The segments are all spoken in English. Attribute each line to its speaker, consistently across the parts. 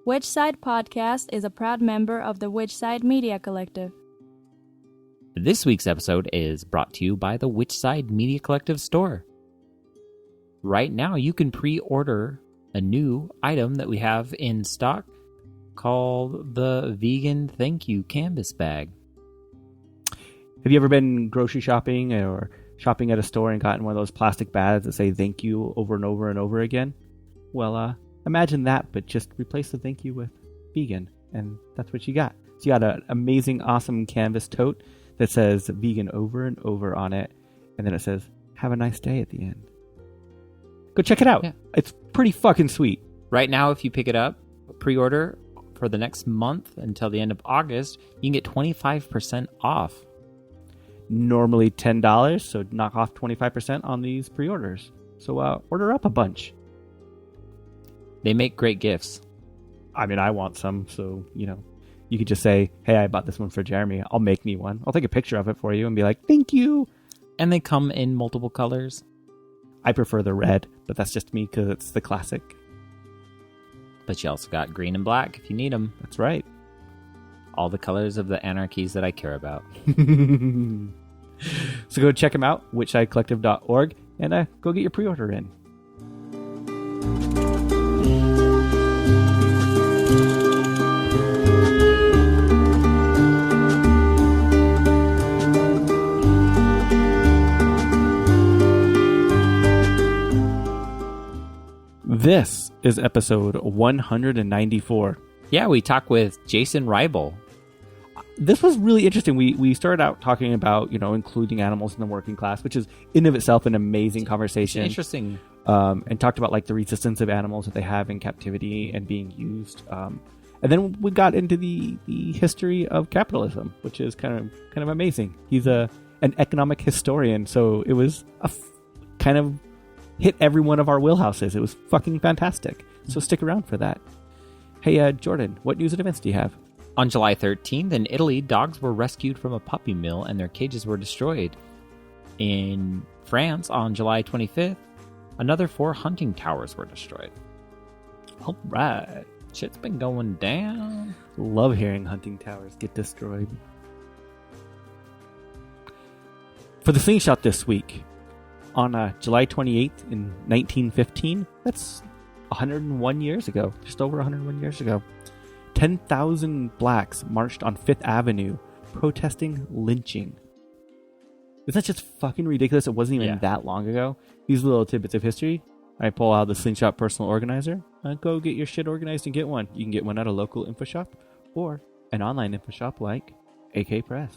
Speaker 1: Which Side Podcast is a proud member of the Which Side Media Collective.
Speaker 2: This week's episode is brought to you by the Which Side Media Collective store. Right now, you can pre-order a new item that we have in stock called the Vegan Thank You Canvas Bag.
Speaker 3: Have you ever been grocery shopping or shopping at a store and gotten one of those plastic bags that say thank you over and over and over again? Well, imagine that, but just replace the thank you with vegan, and that's what you got. So you got an amazing, awesome canvas tote that says vegan over and over on it, and then it says, have a nice day at the end. Go check it out. Yeah. It's pretty fucking sweet.
Speaker 2: Right now, if you pick it up, pre-order for the next month until the end of August, you can get 25% off.
Speaker 3: Normally $10, so knock off 25% on these pre-orders. So order up a bunch.
Speaker 2: They make great gifts.
Speaker 3: I mean, I want some, so, you could just say, hey, I bought this one for Jeremy. I'll make me one. I'll take a picture of it for you and be like, thank you.
Speaker 2: And they come in multiple colors.
Speaker 3: I prefer the red, but that's just me because it's the classic.
Speaker 2: But you also got green and black if you need them.
Speaker 3: That's right.
Speaker 2: All the colors of the anarchies that I care about.
Speaker 3: So go check them out, whichsidecollective.org, and go get your pre-order in. This is episode 194.
Speaker 2: Yeah, we talk with Jason Hribal.
Speaker 3: This was really interesting. We started out talking about, including animals in the working class, which is in of itself an amazing conversation.
Speaker 2: Interesting.
Speaker 3: And talked about like the resistance of animals that they have in captivity and being used. And then we got into the history of capitalism, which is kind of amazing. He's an economic historian, so it was kind of hit every one of our wheelhouses. It was fucking fantastic. So stick around for that. Hey, Jordan, what news and events do you have?
Speaker 2: On July 13th, in Italy, dogs were rescued from a puppy mill and their cages were destroyed. In France, on July 25th, another 4 hunting towers were destroyed.
Speaker 3: All right.
Speaker 2: Shit's been going down.
Speaker 3: Love hearing hunting towers get destroyed. For the slingshot this week, on July 28th in 1915, that's 101 years ago, just over 101 years ago, 10,000 blacks marched on Fifth Avenue protesting lynching. Isn't that just fucking ridiculous? It wasn't even that long ago. These little tidbits of history. I pull out the Slingshot Personal Organizer. Go get your shit organized and get one. You can get one at a local info shop or an online info shop like AK Press.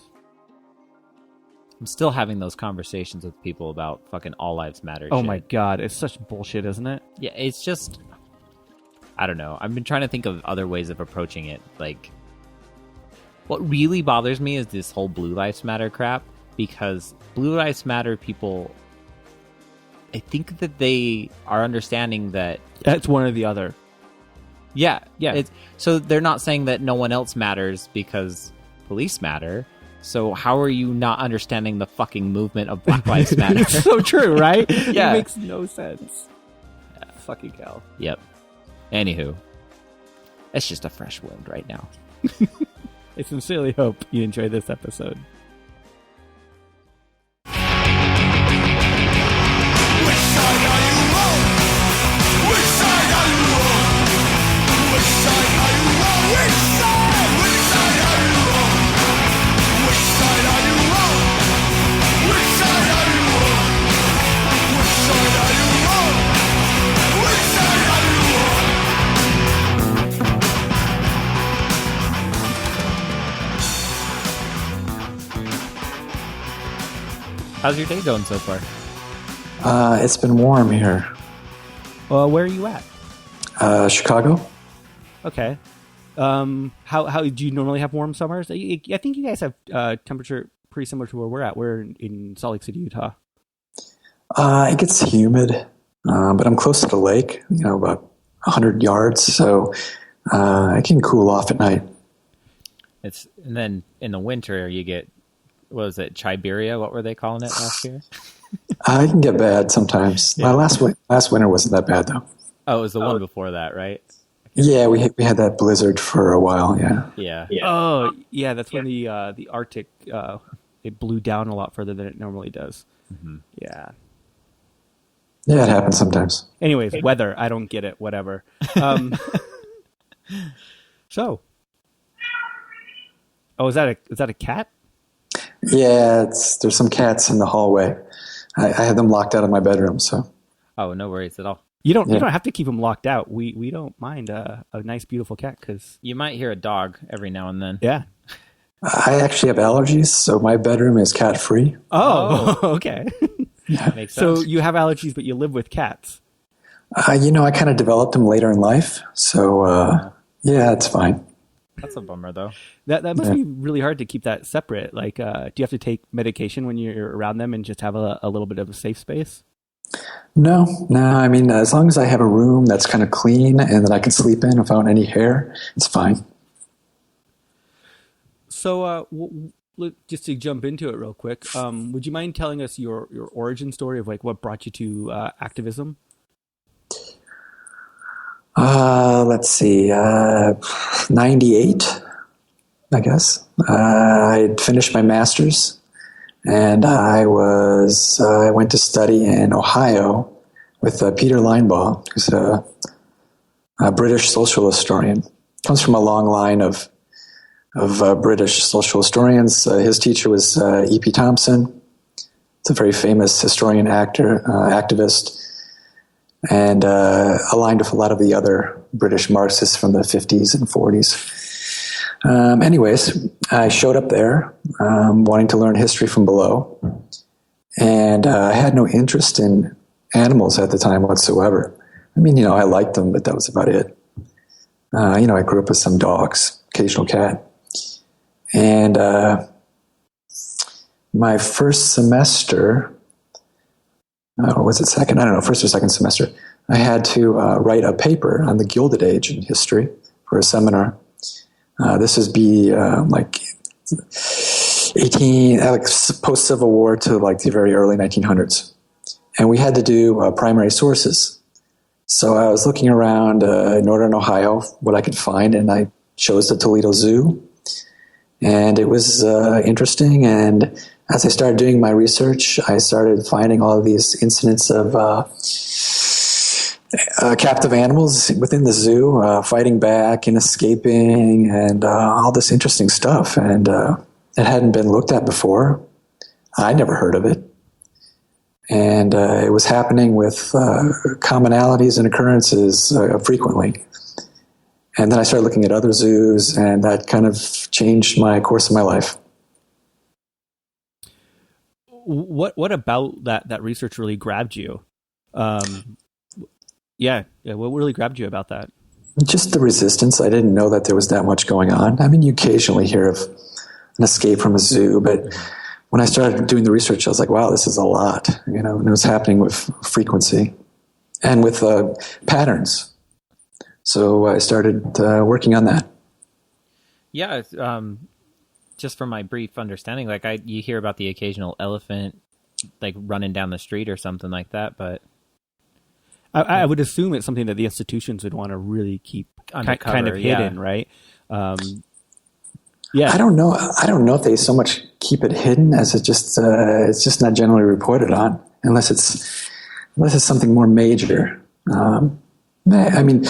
Speaker 2: I'm still having those conversations with people about fucking all lives matter
Speaker 3: Oh
Speaker 2: shit.
Speaker 3: my god, it's such bullshit, isn't it?
Speaker 2: Yeah, it's just... I don't know. I've been trying to think of other ways of approaching it. Like, what really bothers me is this whole Blue Lives Matter crap, because Blue Lives Matter people, I think that they are understanding that...
Speaker 3: That's one or the other.
Speaker 2: Yeah. So they're not saying that no one else matters because police matter. So how are you not understanding the fucking movement of Black Lives Matter?
Speaker 3: It's so true, right?
Speaker 2: Yeah.
Speaker 3: It makes no sense. Fucking hell.
Speaker 2: Yep. Anywho, it's just a fresh wound right now.
Speaker 3: I sincerely hope you enjoy this episode.
Speaker 4: Which side are you on? Which side are you on? Which side are you on? Which side? Which side are you on? Which side are you on? Which side are you on? Which side are you on? Which side are you on?
Speaker 2: How's your day going so far?
Speaker 5: It's been warm here.
Speaker 3: Where are you at?
Speaker 5: Chicago.
Speaker 3: Okay. How do you normally have warm summers? I think you guys have temperature pretty similar to where we're at. We're in Salt Lake City, Utah.
Speaker 5: It gets humid, but I'm close to the lake, about 100 yards, so I can cool off at night.
Speaker 2: And then in the winter you get, what was it, Chiberia? What were they calling it last year?
Speaker 5: I can get bad sometimes.
Speaker 2: Yeah.
Speaker 5: My last winter wasn't that bad though.
Speaker 2: Oh, it was the one before that, right? I
Speaker 5: Yeah, we had that blizzard for a while. Yeah.
Speaker 2: Yeah.
Speaker 3: Oh, yeah, that's when the Arctic it blew down a lot further than it normally does.
Speaker 2: Mm-hmm.
Speaker 3: Yeah.
Speaker 5: Yeah, it happens sometimes.
Speaker 3: Anyways, weather, I don't get it. Whatever. So, is that a cat?
Speaker 5: Yeah, there's some cats in the hallway. I had them locked out of my bedroom, so.
Speaker 2: Oh, no worries at all.
Speaker 3: You don't have to keep them locked out. We don't mind a nice, beautiful cat because
Speaker 2: You might hear a dog every now and then.
Speaker 3: yeah.
Speaker 5: I actually have allergies, so my bedroom is cat free.
Speaker 3: Oh, okay.
Speaker 2: Makes
Speaker 3: So
Speaker 2: sense.
Speaker 3: you have allergies, but you live with cats.
Speaker 5: I kind of developed them later in life, so yeah, it's fine.
Speaker 2: That's a bummer, though.
Speaker 3: That must be really hard to keep that separate. Like, do you have to take medication when you're around them and just have a little bit of a safe space?
Speaker 5: No. I mean, as long as I have a room that's kind of clean and that I can sleep in without any hair, it's fine.
Speaker 3: So, just to jump into it real quick, would you mind telling us your origin story of like what brought you to activism?
Speaker 5: Let's see, 98, I guess. I'd finished my master's, and I went to study in Ohio with Peter Linebaugh, who's a British social historian. Comes from a long line of British social historians. His teacher was E.P. Thompson. It's a very famous historian, activist, and aligned with a lot of the other British Marxists from the 50s and 40s. Anyways, I showed up there wanting to learn history from below, and I had no interest in animals at the time whatsoever. I mean, I liked them, but that was about it. I grew up with some dogs, occasional cat. And my first semester, or was it second? I don't know, first or second semester, I had to write a paper on the Gilded Age in history for a seminar. This would be like post-Civil War to like the very early 1900s. And we had to do primary sources. So I was looking around in Northern Ohio, what I could find, and I chose the Toledo Zoo. And it was interesting. And as I started doing my research, I started finding all of these incidents of captive animals within the zoo, fighting back and escaping, and all this interesting stuff. And it hadn't been looked at before. I never heard of it. And it was happening with commonalities and occurrences frequently. And then I started looking at other zoos, and that kind of changed my course of my life.
Speaker 3: What about that research really grabbed you? Yeah. What really grabbed you about that?
Speaker 5: Just the resistance. I didn't know that there was that much going on. I mean, you occasionally hear of an escape from a zoo, but when I started doing the research, I was like, wow, this is a lot, and it was happening with frequency and with patterns. So I started working on that.
Speaker 2: Yeah, just from my brief understanding, like you hear about the occasional elephant like running down the street or something like that, but
Speaker 3: I would assume it's something that the institutions would want to really keep
Speaker 2: undercover,
Speaker 3: kind of hidden, right? Yeah,
Speaker 5: I don't know if they so much keep it hidden as it's just not generally reported on unless it's something more major. I mean,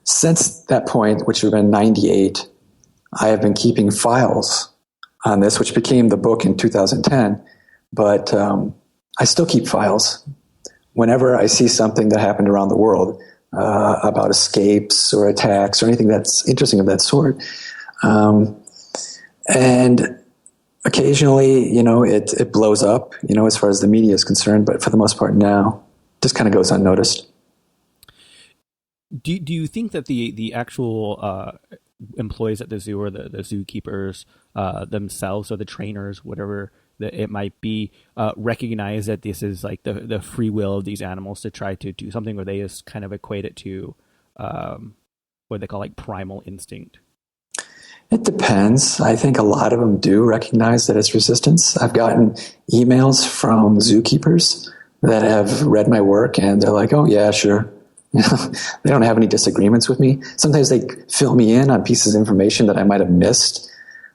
Speaker 5: since that point, which would have been 98, I have been keeping files on this, which became the book in 2010. But I still keep files. Whenever I see something that happened around the world about escapes or attacks or anything that's interesting of that sort, and occasionally, it blows up, as far as the media is concerned. But for the most part now, it just kind of goes unnoticed.
Speaker 3: Do you think that the actual employees at the zoo or the zookeepers themselves or the trainers, whatever that it might be, recognize that this is like the free will of these animals to try to do something, or they just kind of equate it to what they call like primal instinct?
Speaker 5: It depends. I think a lot of them do recognize that it's resistance. I've gotten emails from zookeepers that have read my work, and they're like, oh, yeah, sure. They don't have any disagreements with me. Sometimes they fill me in on pieces of information that I might have missed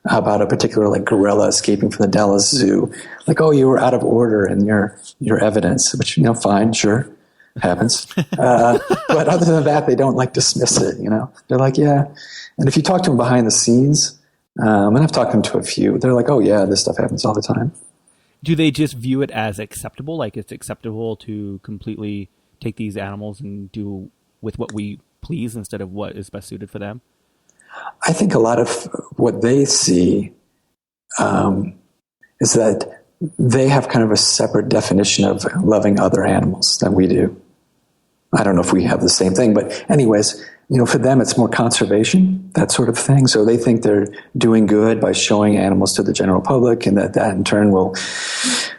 Speaker 5: about a particular like gorilla escaping from the Dallas Zoo. Like, oh, you were out of order in your evidence, which, fine, sure, happens. But other than that, they don't like dismiss it, They're like, yeah. And if you talk to them behind the scenes, and I've talked to them to a few, they're like, oh yeah, this stuff happens all the time.
Speaker 3: Do they just view it as acceptable? Like it's acceptable to completely take these animals and do with what we please instead of what is best suited for them?
Speaker 5: I think a lot of what they see is that they have kind of a separate definition of loving other animals than we do. I don't know if we have the same thing, but anyways, for them it's more conservation, that sort of thing. So they think they're doing good by showing animals to the general public, and that in turn will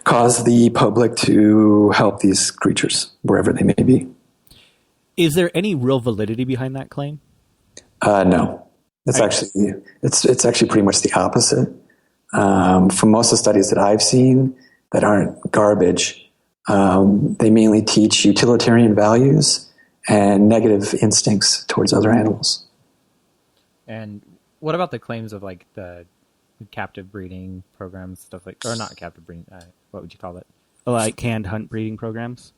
Speaker 5: cause the public to help these creatures wherever they may be.
Speaker 3: Is there any real validity behind that claim?
Speaker 5: No. It's actually pretty much the opposite. From most of the studies that I've seen that aren't garbage, they mainly teach utilitarian values and negative instincts towards other animals.
Speaker 2: And what about the claims of like the captive breeding programs, stuff like, or not captive breeding? What would you call it?
Speaker 3: Like canned hunt breeding programs?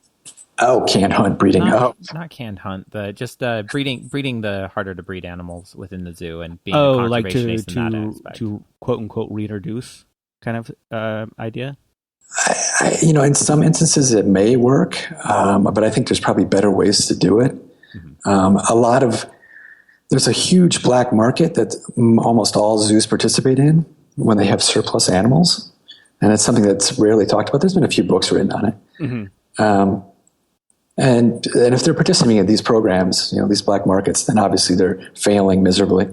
Speaker 5: Oh, canned hunt breeding.
Speaker 2: Not canned hunt, but just breeding the harder to breed animals within the zoo and being a conservationist in that aspect.
Speaker 3: To quote unquote reintroduce kind of idea.
Speaker 5: In some instances it may work, but I think there's probably better ways to do it. Mm-hmm. There's a huge black market that almost all zoos participate in when they have surplus animals, and it's something that's rarely talked about. There's been a few books written on it. Mm-hmm. And if they're participating in these programs, these black markets, then obviously they're failing miserably.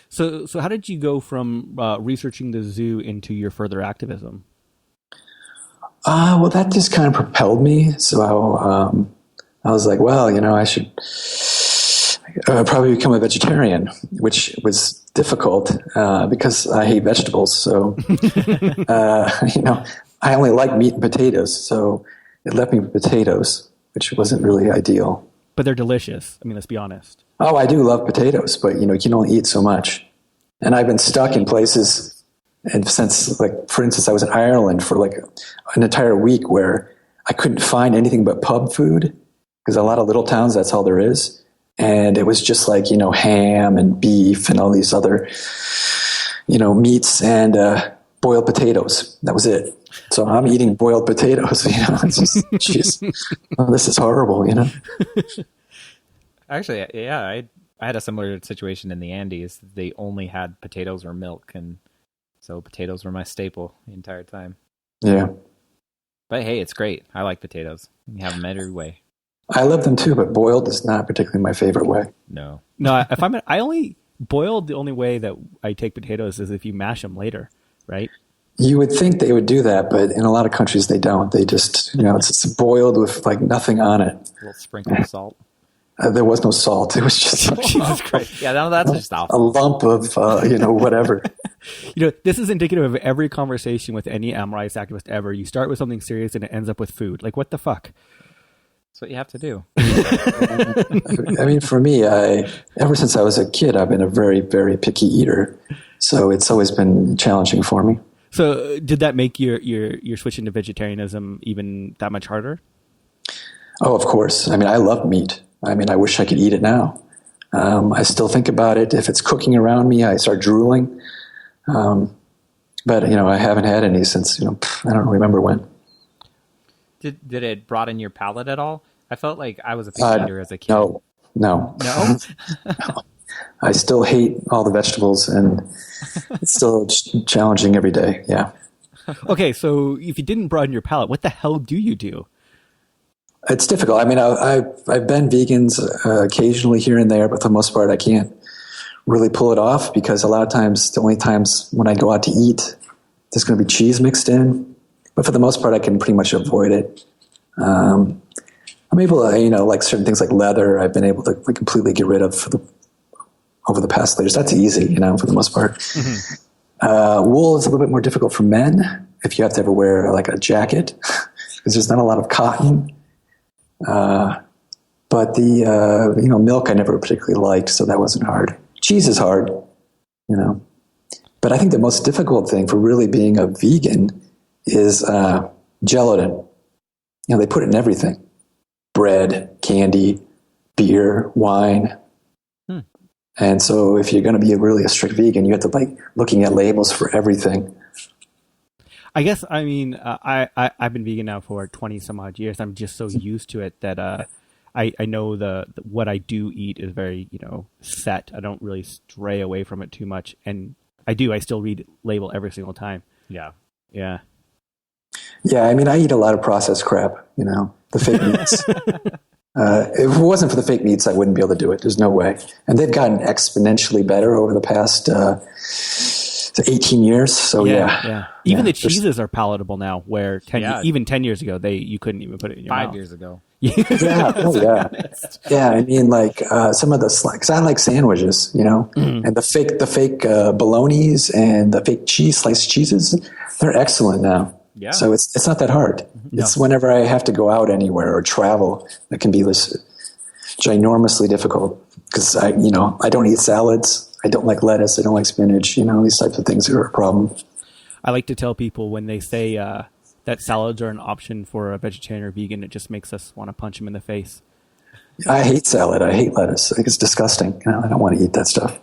Speaker 3: So how did you go from researching the zoo into your further activism?
Speaker 5: Well, that just kind of propelled me. So I was like, well, I should probably become a vegetarian, which was difficult because I hate vegetables. So, I only like meat and potatoes. So it left me with potatoes, which wasn't really ideal.
Speaker 3: But they're delicious. I mean, let's be honest.
Speaker 5: Oh, I do love potatoes, but you can only eat so much. And I've been stuck in places. And since, for instance, I was in Ireland for an entire week where I couldn't find anything but pub food, because a lot of little towns, that's all there is. And it was just ham and beef and all these other, meats and boiled potatoes. That was it. So I'm eating boiled potatoes. It's just, jeez, this is horrible.
Speaker 2: Actually, yeah, I had a similar situation in the Andes. They only had potatoes or milk, and so potatoes were my staple the entire time.
Speaker 5: Yeah.
Speaker 2: But hey, it's great. I like potatoes. You have them every way.
Speaker 5: I love them too, but boiled is not particularly my favorite way.
Speaker 2: No.
Speaker 3: If I only boiled, the only way that I take potatoes is if you mash them later, right?
Speaker 5: You would think they would do that, but in a lot of countries they don't. They just, it's boiled with like nothing on it.
Speaker 2: A little sprinkle of salt.
Speaker 5: There was no salt. It was just
Speaker 3: Jesus Christ.
Speaker 2: Yeah, no, that's just awful.
Speaker 5: A lump of, whatever.
Speaker 3: This is indicative of every conversation with any animal rights activist ever. You start with something serious and it ends up with food. Like, what the fuck?
Speaker 2: That's what you have to do.
Speaker 5: I mean, for me, ever since I was a kid, I've been a very, very picky eater. So it's always been challenging for me.
Speaker 3: So did that make your switch into vegetarianism even that much harder?
Speaker 5: Oh, of course. I mean, I love meat. I mean, I wish I could eat it now. I still think about it. If it's cooking around me, I start drooling. But, I haven't had any since, I don't remember when.
Speaker 2: Did it broaden your palate at all? I felt like I was a picky eater as a kid.
Speaker 5: No.
Speaker 2: No?
Speaker 5: No. I still hate all the vegetables, and it's still challenging every day. Yeah.
Speaker 3: Okay, so if you didn't broaden your palate, what the hell do you do?
Speaker 5: It's difficult. I mean, I've been vegans occasionally here and there, but for the most part, I can't really pull it off because a lot of times, the only times when I go out to eat, there's going to be cheese mixed in. But for the most part, I can pretty much avoid it. I'm able to, like certain things like leather, I've been able to completely get rid of over the past years. That's easy, for the most part. Mm-hmm. Wool is a little bit more difficult for men if you have to ever wear like a jacket because there's not a lot of cotton. But But the milk I never particularly liked, so that wasn't hard. Cheese is hard, But I think the most difficult thing for really being a vegan is gelatin. They put it in everything: bread, candy, beer, wine. And so if you're going to be really a strict vegan, you have to looking at labels for everything.
Speaker 3: I guess, I've been vegan now for 20 some odd years. I'm just so used to it that I know what I do eat is very, set. I don't really stray away from it too much. And I still read label every single time.
Speaker 2: Yeah.
Speaker 3: Yeah.
Speaker 5: Yeah, I eat a lot of processed crap, the fake meats. If it wasn't for the fake meats, I wouldn't be able to do it. There's no way. And they've gotten exponentially better over the past 18 years. So yeah.
Speaker 3: Even the cheeses are palatable now, where even 10 years ago, you couldn't even put it in your mouth.
Speaker 2: 5 years ago.
Speaker 5: Yeah. Some of the because I like sandwiches, and the fake bolognas and the fake sliced cheeses, they're excellent now.
Speaker 2: Yeah.
Speaker 5: So it's not that hard.
Speaker 3: No.
Speaker 5: It's whenever I have to go out anywhere or travel that can be this ginormously difficult, because I don't eat salads. I don't like lettuce. I don't like spinach. These types of things are a problem.
Speaker 3: I like to tell people when they say that salads are an option for a vegetarian or vegan, it just makes us want to punch them in the face.
Speaker 5: I hate salad. I hate lettuce. I think it's disgusting. I don't want to eat that stuff.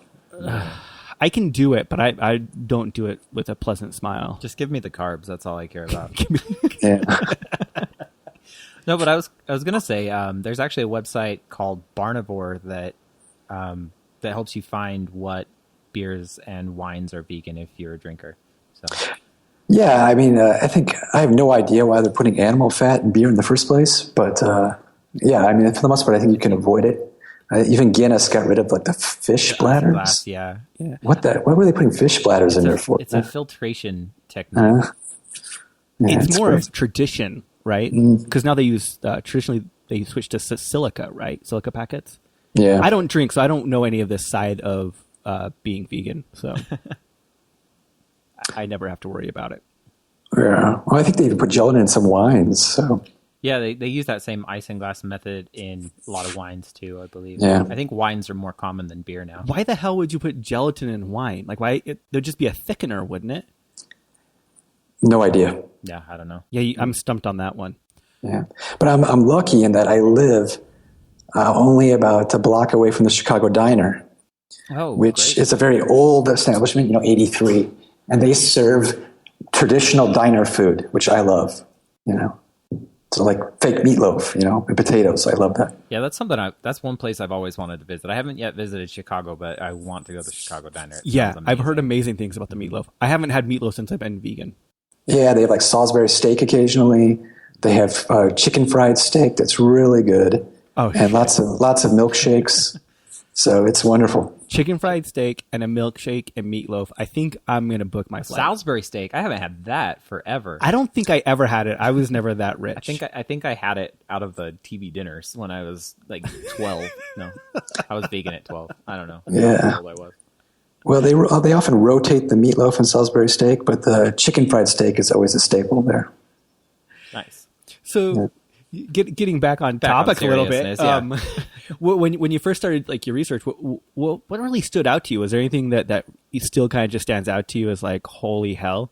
Speaker 3: I can do it, but I don't do it with a pleasant smile.
Speaker 2: Just give me the carbs. That's all I care about.
Speaker 5: Yeah.
Speaker 2: No, but I was gonna say there's actually a website called Barnivore that helps you find what beers and wines are vegan if you're a drinker. So.
Speaker 5: Yeah, I think I have no idea why they're putting animal fat in beer in the first place, but for the most part, I think you can avoid it. Even Guinness got rid of the fish bladders.
Speaker 2: Glass, yeah.
Speaker 5: What were they putting fish bladders in there for?
Speaker 2: It's a filtration technique.
Speaker 3: It's more of tradition, right? Because now they use traditionally they switched to silica, right? Silica packets.
Speaker 5: Yeah.
Speaker 3: I don't drink, so I don't know any of this side of being vegan. So I never have to worry about it.
Speaker 5: Yeah. Well, I think they even put gelatin in some wines. So.
Speaker 2: Yeah, they use that same isinglass method in a lot of wines too, I believe.
Speaker 5: Yeah.
Speaker 2: I think wines are more common than beer now.
Speaker 3: Why the hell would you put gelatin in wine? There'd just be a thickener, wouldn't it?
Speaker 5: No idea.
Speaker 2: Yeah, I don't know.
Speaker 3: Yeah, I'm stumped on that one.
Speaker 5: Yeah, but I'm lucky in that I live only about a block away from the Chicago Diner, which is a very old establishment, 83, and they serve traditional diner food, which I love, So fake meatloaf, and potatoes. I love that.
Speaker 2: Yeah, that's one place I've always wanted to visit. I haven't yet visited Chicago, but I want to go to the Chicago Diner.
Speaker 3: Yeah, I've heard amazing things about the meatloaf. I haven't had meatloaf since I've been vegan.
Speaker 5: Yeah, they have Salisbury steak occasionally. They have chicken fried steak that's really good.
Speaker 3: Oh,
Speaker 5: and lots of milkshakes. So it's wonderful.
Speaker 3: Chicken fried steak and a milkshake and meatloaf. I think I'm going to book my flight.
Speaker 2: Salisbury steak. I haven't had that forever.
Speaker 3: I don't think I ever had it. I was never that rich.
Speaker 2: I think I had it out of the TV dinners when I was 12. No, I was vegan at 12. I don't know.
Speaker 5: Yeah.
Speaker 2: How old I was.
Speaker 5: Well, they often rotate the meatloaf and Salisbury steak, but the chicken fried steak is always a staple there.
Speaker 2: Nice.
Speaker 3: So, getting back on topic a little bit.
Speaker 2: Yeah.
Speaker 3: When you first started your research, what really stood out to you? Was there anything that still kind of just stands out to you as holy hell?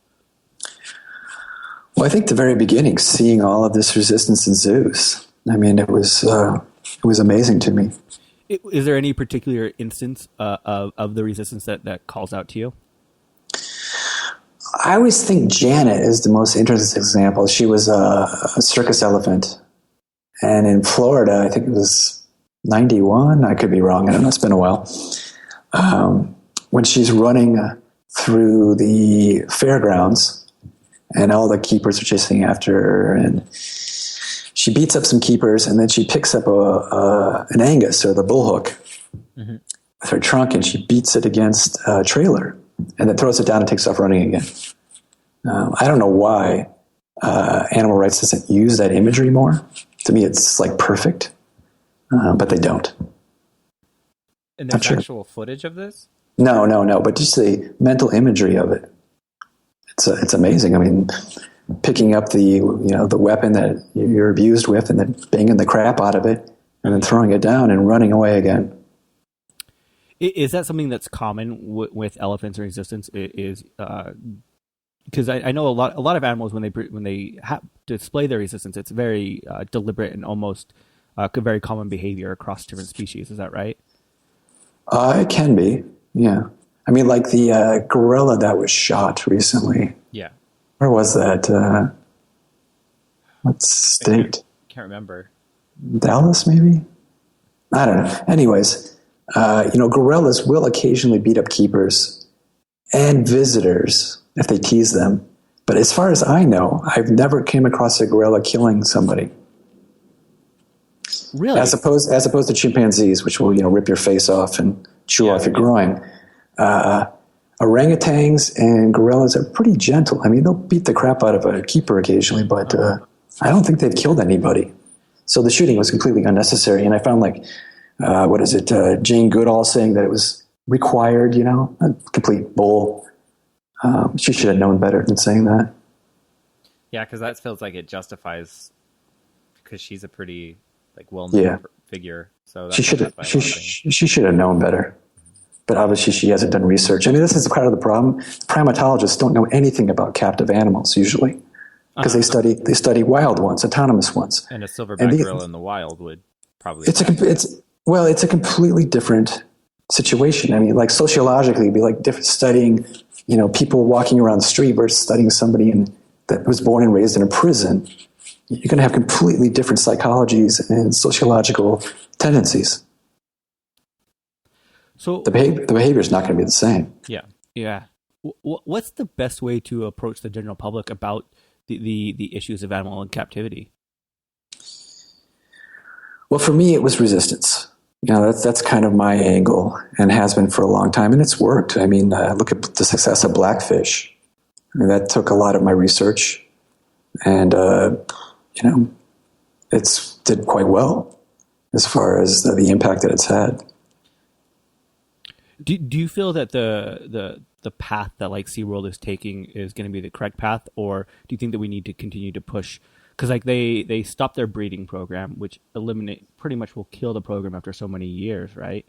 Speaker 5: Well, I think the very beginning, seeing all of this resistance in zoos. It was amazing to me.
Speaker 3: Is there any particular instance of the resistance that calls out to you?
Speaker 5: I always think Janet is the most interesting example. She was a circus elephant. And in Florida, I think it was 91. I could be wrong. I don't know. It's been a while. When she's running through the fairgrounds and all the keepers are chasing after her, and she beats up some keepers, and then she picks up an Angus, or the bullhook, with her trunk, and she beats it against a trailer, and then throws it down and takes off running again. I don't know why animal rights doesn't use that imagery more. To me, it's perfect, but they don't.
Speaker 2: And there's actual footage of this?
Speaker 5: No, but just the mental imagery of it. It's amazing. Picking up the weapon that you're abused with and then banging the crap out of it, and then throwing it down and running away again.
Speaker 3: Is that something that's common with elephants in resistance? Is because I know a lot of animals when they display their resistance, it's very deliberate and almost very common behavior across different species. Is that right?
Speaker 5: It can be, yeah. I mean, like the gorilla that was shot recently.
Speaker 2: Yeah.
Speaker 5: Where was that? What state?
Speaker 2: Can't remember.
Speaker 5: Dallas, maybe? I don't know. Anyways, gorillas will occasionally beat up keepers and visitors if they tease them. But as far as I know, I've never came across a gorilla killing somebody.
Speaker 3: Really?
Speaker 5: As opposed to chimpanzees, which will rip your face off and chew off your groin. Orangutans and gorillas are pretty gentle. I mean, they'll beat the crap out of a keeper occasionally, but I don't think they've killed anybody. So the shooting was completely unnecessary. And I found Jane Goodall saying that it was required, a complete bull. She should have known better than saying that.
Speaker 2: Yeah, because that feels like it justifies, because she's a pretty well-known figure. So
Speaker 5: she should have known better. But obviously she hasn't done research. I mean, this is part of the problem. Primatologists don't know anything about captive animals usually, because they study wild ones, autonomous ones.
Speaker 2: And a silverback gorilla in the wild would probably.
Speaker 5: It's a completely different situation. I mean, like sociologically, it'd be like studying, people walking around the street versus studying somebody that was born and raised in a prison. You're going to have completely different psychologies and sociological tendencies. So the behavior is not going to be the same.
Speaker 2: Yeah.
Speaker 3: Yeah. What's the best way to approach the general public about the issues of animal in captivity?
Speaker 5: Well, for me, it was resistance. That's kind of my angle and has been for a long time, and it's worked. I mean, look at the success of Blackfish. I mean, that took a lot of my research, and it's did quite well as far as the impact that it's had.
Speaker 3: Do you feel that the path that SeaWorld is taking is going to be the correct path, or do you think that we need to continue to push? Because they stopped their breeding program, which pretty much will kill the program after so many years, right?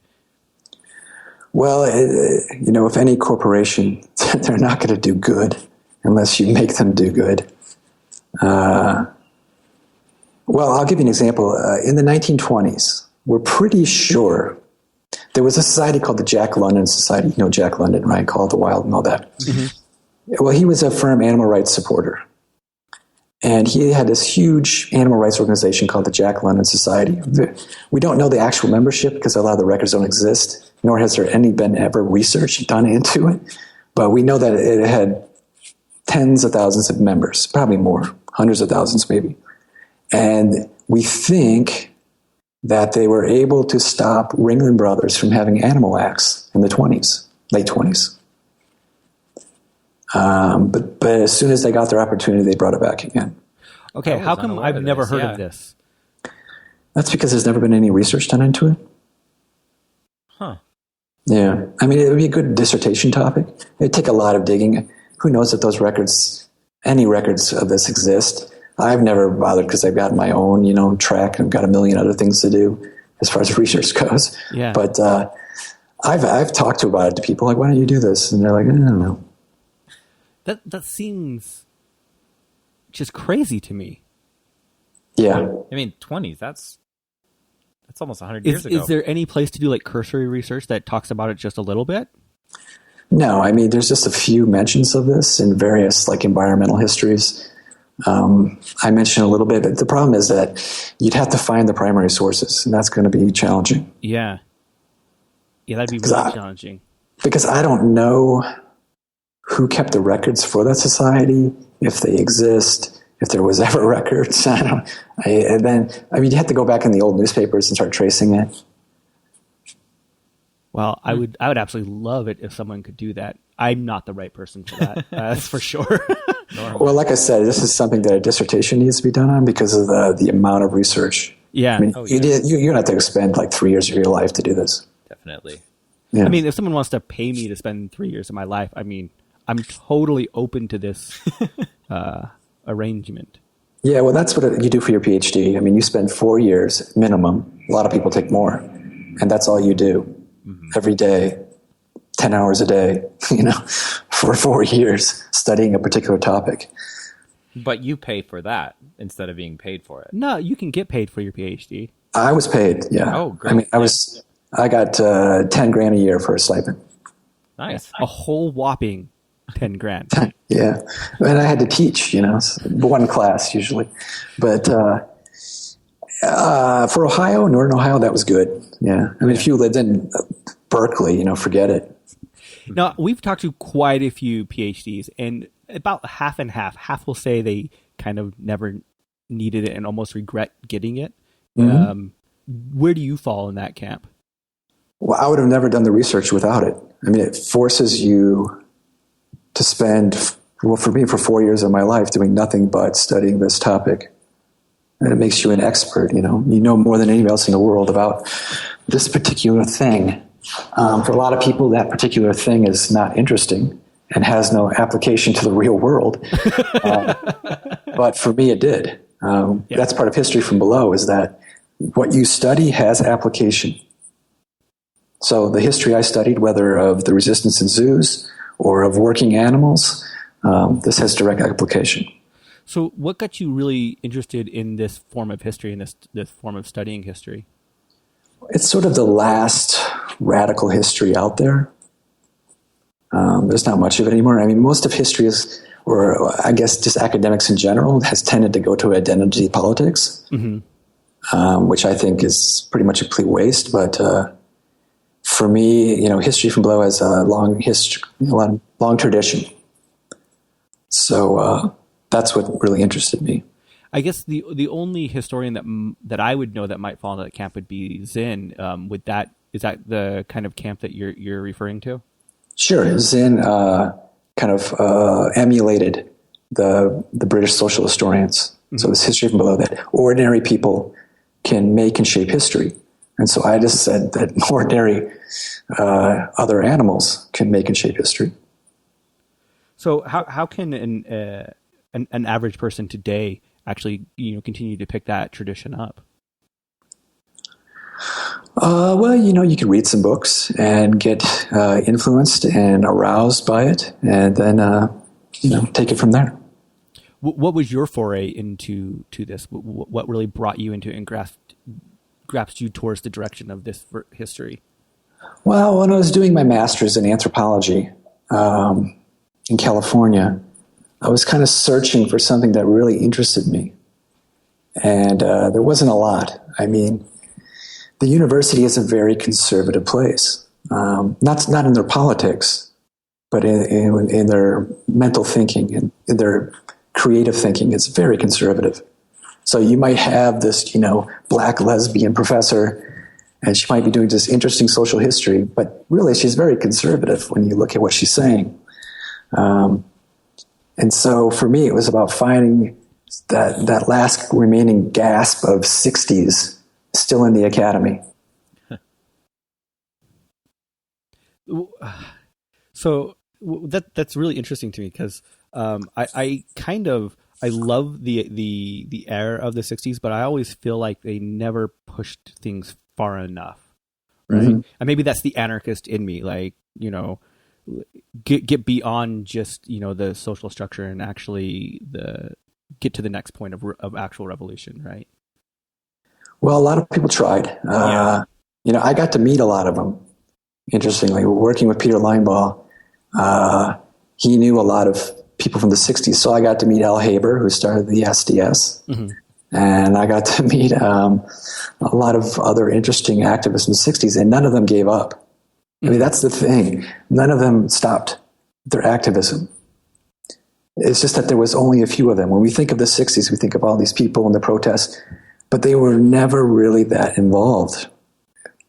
Speaker 5: Well, if any corporation, they're not going to do good unless you make them do good. Well, I'll give you an example. In the 1920s, we're pretty sure there was a society called the Jack London Society. Jack London, right? Call of the Wild and all that. Mm-hmm. Well, he was a firm animal rights supporter. And he had this huge animal rights organization called the Jack London Society. We don't know the actual membership because a lot of the records don't exist, nor has there been ever research done into it. But we know that it had tens of thousands of members, probably more, hundreds of thousands maybe. And we think that they were able to stop Ringling Brothers from having animal acts in the late 20s. But as soon as they got their opportunity, they brought it back again.
Speaker 3: Okay, how come I've never heard of this?
Speaker 5: That's because there's never been any research done into it.
Speaker 2: Huh.
Speaker 5: Yeah. I mean, it would be a good dissertation topic. It'd take a lot of digging. Who knows if any records of this exist. I've never bothered because I've got my own, track, and I've got a million other things to do as far as research goes.
Speaker 3: Yeah.
Speaker 5: But I've talked about it to people, like, why don't you do this? And they're like, I don't know.
Speaker 3: That seems just crazy to me.
Speaker 5: Yeah.
Speaker 2: I mean, 20s, that's almost 100 years ago.
Speaker 3: Is there any place to do cursory research that talks about it just a little bit?
Speaker 5: No, I mean, there's just a few mentions of this in various environmental histories. I mentioned a little bit, but the problem is that you'd have to find the primary sources, and that's going to be challenging.
Speaker 3: Yeah. Yeah, that'd be really challenging.
Speaker 5: Because I don't know who kept the records for that society, if they exist, if there was ever records. You have to go back in the old newspapers and start tracing it.
Speaker 3: Well, I would absolutely love it if someone could do that. I'm not the right person for that. That's for sure.
Speaker 5: Well, like I said, this is something that a dissertation needs to be done on because of the amount of research.
Speaker 3: Yeah.
Speaker 5: I mean, you're going to have to spend 3 years of your life to do this.
Speaker 2: Definitely.
Speaker 5: Yeah.
Speaker 3: I mean, if someone wants to pay me to spend 3 years of my life, I mean, I'm totally open to this arrangement.
Speaker 5: Yeah, well, that's what you do for your PhD. I mean, you spend 4 years minimum. A lot of people take more, and that's all you do every day, 10 hours a day, for 4 years studying a particular topic.
Speaker 2: But you pay for that instead of being paid for it.
Speaker 3: No, you can get paid for your PhD.
Speaker 5: I was paid, yeah.
Speaker 2: Oh, great.
Speaker 5: I mean, I got $10,000 a year for a stipend.
Speaker 2: Nice.
Speaker 3: A whole whopping 10 grand.
Speaker 5: Yeah, and I had to teach, one class usually, but for Ohio, Northern Ohio, that was good. Yeah, I mean, if you lived in Berkeley, forget it.
Speaker 3: Now, we've talked to quite a few PhDs, and about half and half. Half will say they kind of never needed it and almost regret getting it.
Speaker 5: Mm-hmm.
Speaker 3: Where do you fall in that camp?
Speaker 5: Well, I would have never done the research without it. I mean, it forces you to spend, well, for me, for 4 years of my life doing nothing but studying this topic. And it makes you an expert, you know more than anybody else in the world about this particular thing. For a lot of people, that particular thing is not interesting and has no application to the real world. But for me, it did. That's part of history from below, is that what you study has application. So the history I studied, whether of the resistance in zoos or of working animals, this has direct application.
Speaker 3: So what got you really interested in this form of history and this form of studying history?
Speaker 5: It's sort of the last radical history out there. There's not much of it anymore. I mean, most of history is, or I guess just academics in general, has tended to go to identity politics, which I think is pretty much a complete waste. But for me, history from below has a long history, long tradition. So that's what really interested me.
Speaker 3: I guess the only historian that I would know that might fall into that camp would be Zinn. Is that the kind of camp that you're referring to? Sure.
Speaker 5: Zinn kind of emulated the British social historians. Mm-hmm. So it's history from below, that ordinary people can make and shape history. And so I just said that ordinary other animals can make and shape history.
Speaker 3: So how can an average person today actually continue to pick that tradition up?
Speaker 5: Well, you can read some books and get influenced and aroused by it, and then take it from there.
Speaker 3: What was your foray into this? What really brought you into it and grasped you towards the direction of this history?
Speaker 5: Well, when I was doing my master's in anthropology in California, I was kind of searching for something that really interested me, and there wasn't a lot. I mean, the university is a very conservative place, not in their politics, but in their mental thinking and in their creative thinking. It's very conservative. So you might have this, black lesbian professor, and she might be doing this interesting social history, but really she's very conservative when you look at what she's saying. And so for me, it was about finding that last remaining gasp of 60s still in the academy.
Speaker 3: So that's really interesting to me, because I love the era of the 60s, but I always feel like they never pushed things far enough, right? Mm-hmm. And maybe that's the anarchist in me, like, get beyond just the social structure and actually get to the next point of actual revolution, right?
Speaker 5: Well, a lot of people tried. I got to meet a lot of them. Interestingly, working with Peter Linebaugh, he knew a lot of people from the 60s. So I got to meet Al Haber, who started the SDS. Mm-hmm. And I got to meet a lot of other interesting activists in the 60s, and none of them gave up. Mm-hmm. I mean, that's the thing. None of them stopped their activism. It's just that there was only a few of them. When we think of the 60s, we think of all these people and the protests, but they were never really that involved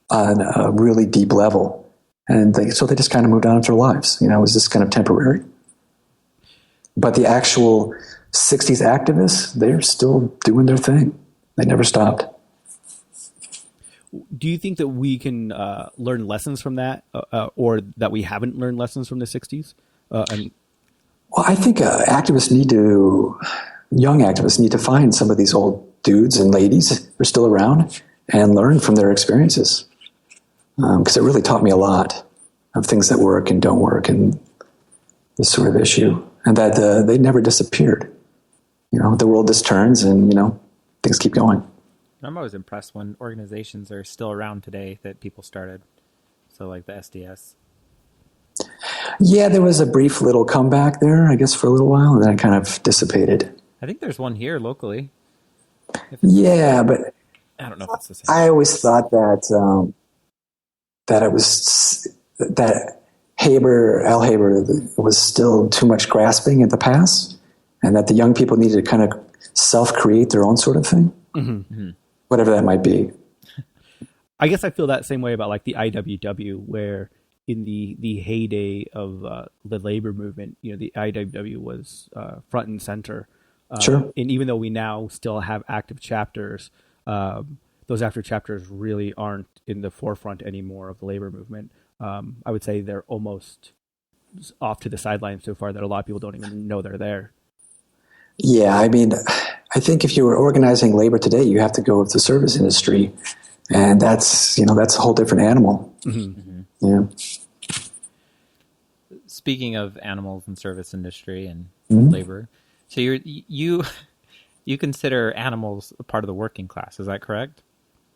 Speaker 5: on a really deep level. And so they just kind of moved on with their lives. It was just kind of temporary. But the actual 60s activists, they're still doing their thing. They never stopped.
Speaker 3: Do you think that we can learn lessons from that, or that we haven't learned lessons from the 60s?
Speaker 5: Well, I think activists need to young activists need to find some of these old dudes and ladies who are still around and learn from their experiences. Because it really taught me a lot of things that work and don't work and this sort of issue. And that they never disappeared. The world just turns and, things keep going.
Speaker 2: I'm always impressed when organizations are still around today that people started. So like the SDS.
Speaker 5: Yeah, there was a brief little comeback there, I guess, for a little while, and then it kind of dissipated.
Speaker 2: I think there's one here locally.
Speaker 5: Yeah, but
Speaker 2: I don't know if it's the same.
Speaker 5: I always thought that it was that Al Haber was still too much grasping at the past, and that the young people needed to kind of self-create their own sort of thing, whatever that might be.
Speaker 3: I guess I feel that same way about like the IWW, where in the heyday of the labor movement, the IWW was front and center.
Speaker 5: Sure.
Speaker 3: And even though we now still have active chapters, those active chapters really aren't in the forefront anymore of the labor movement. I would say they're almost off to the sidelines so far that a lot of people don't even know they're there.
Speaker 5: Yeah, I mean, I think if you were organizing labor today, you have to go with the service industry, and that's a whole different animal. Yeah.
Speaker 2: Speaking of animals and service industry and labor, so you consider animals a part of the working class, is that correct?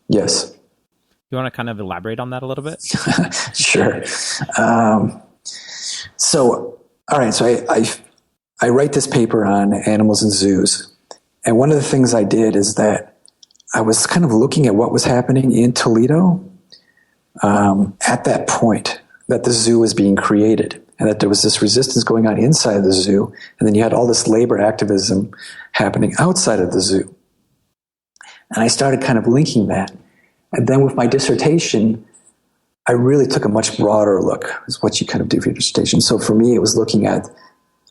Speaker 5: Yes.
Speaker 2: You want to kind of elaborate on that a little bit?
Speaker 5: Sure. So, all right. So I write this paper on animals in zoos. And one of the things I did is that I was kind of looking at what was happening in Toledo at that point that the zoo was being created, and that there was this resistance going on inside the zoo. And then you had all this labor activism happening outside of the zoo. And I started kind of linking that. And then with my dissertation, I really took a much broader look, is what you kind of do for your dissertation. So for me, it was looking at,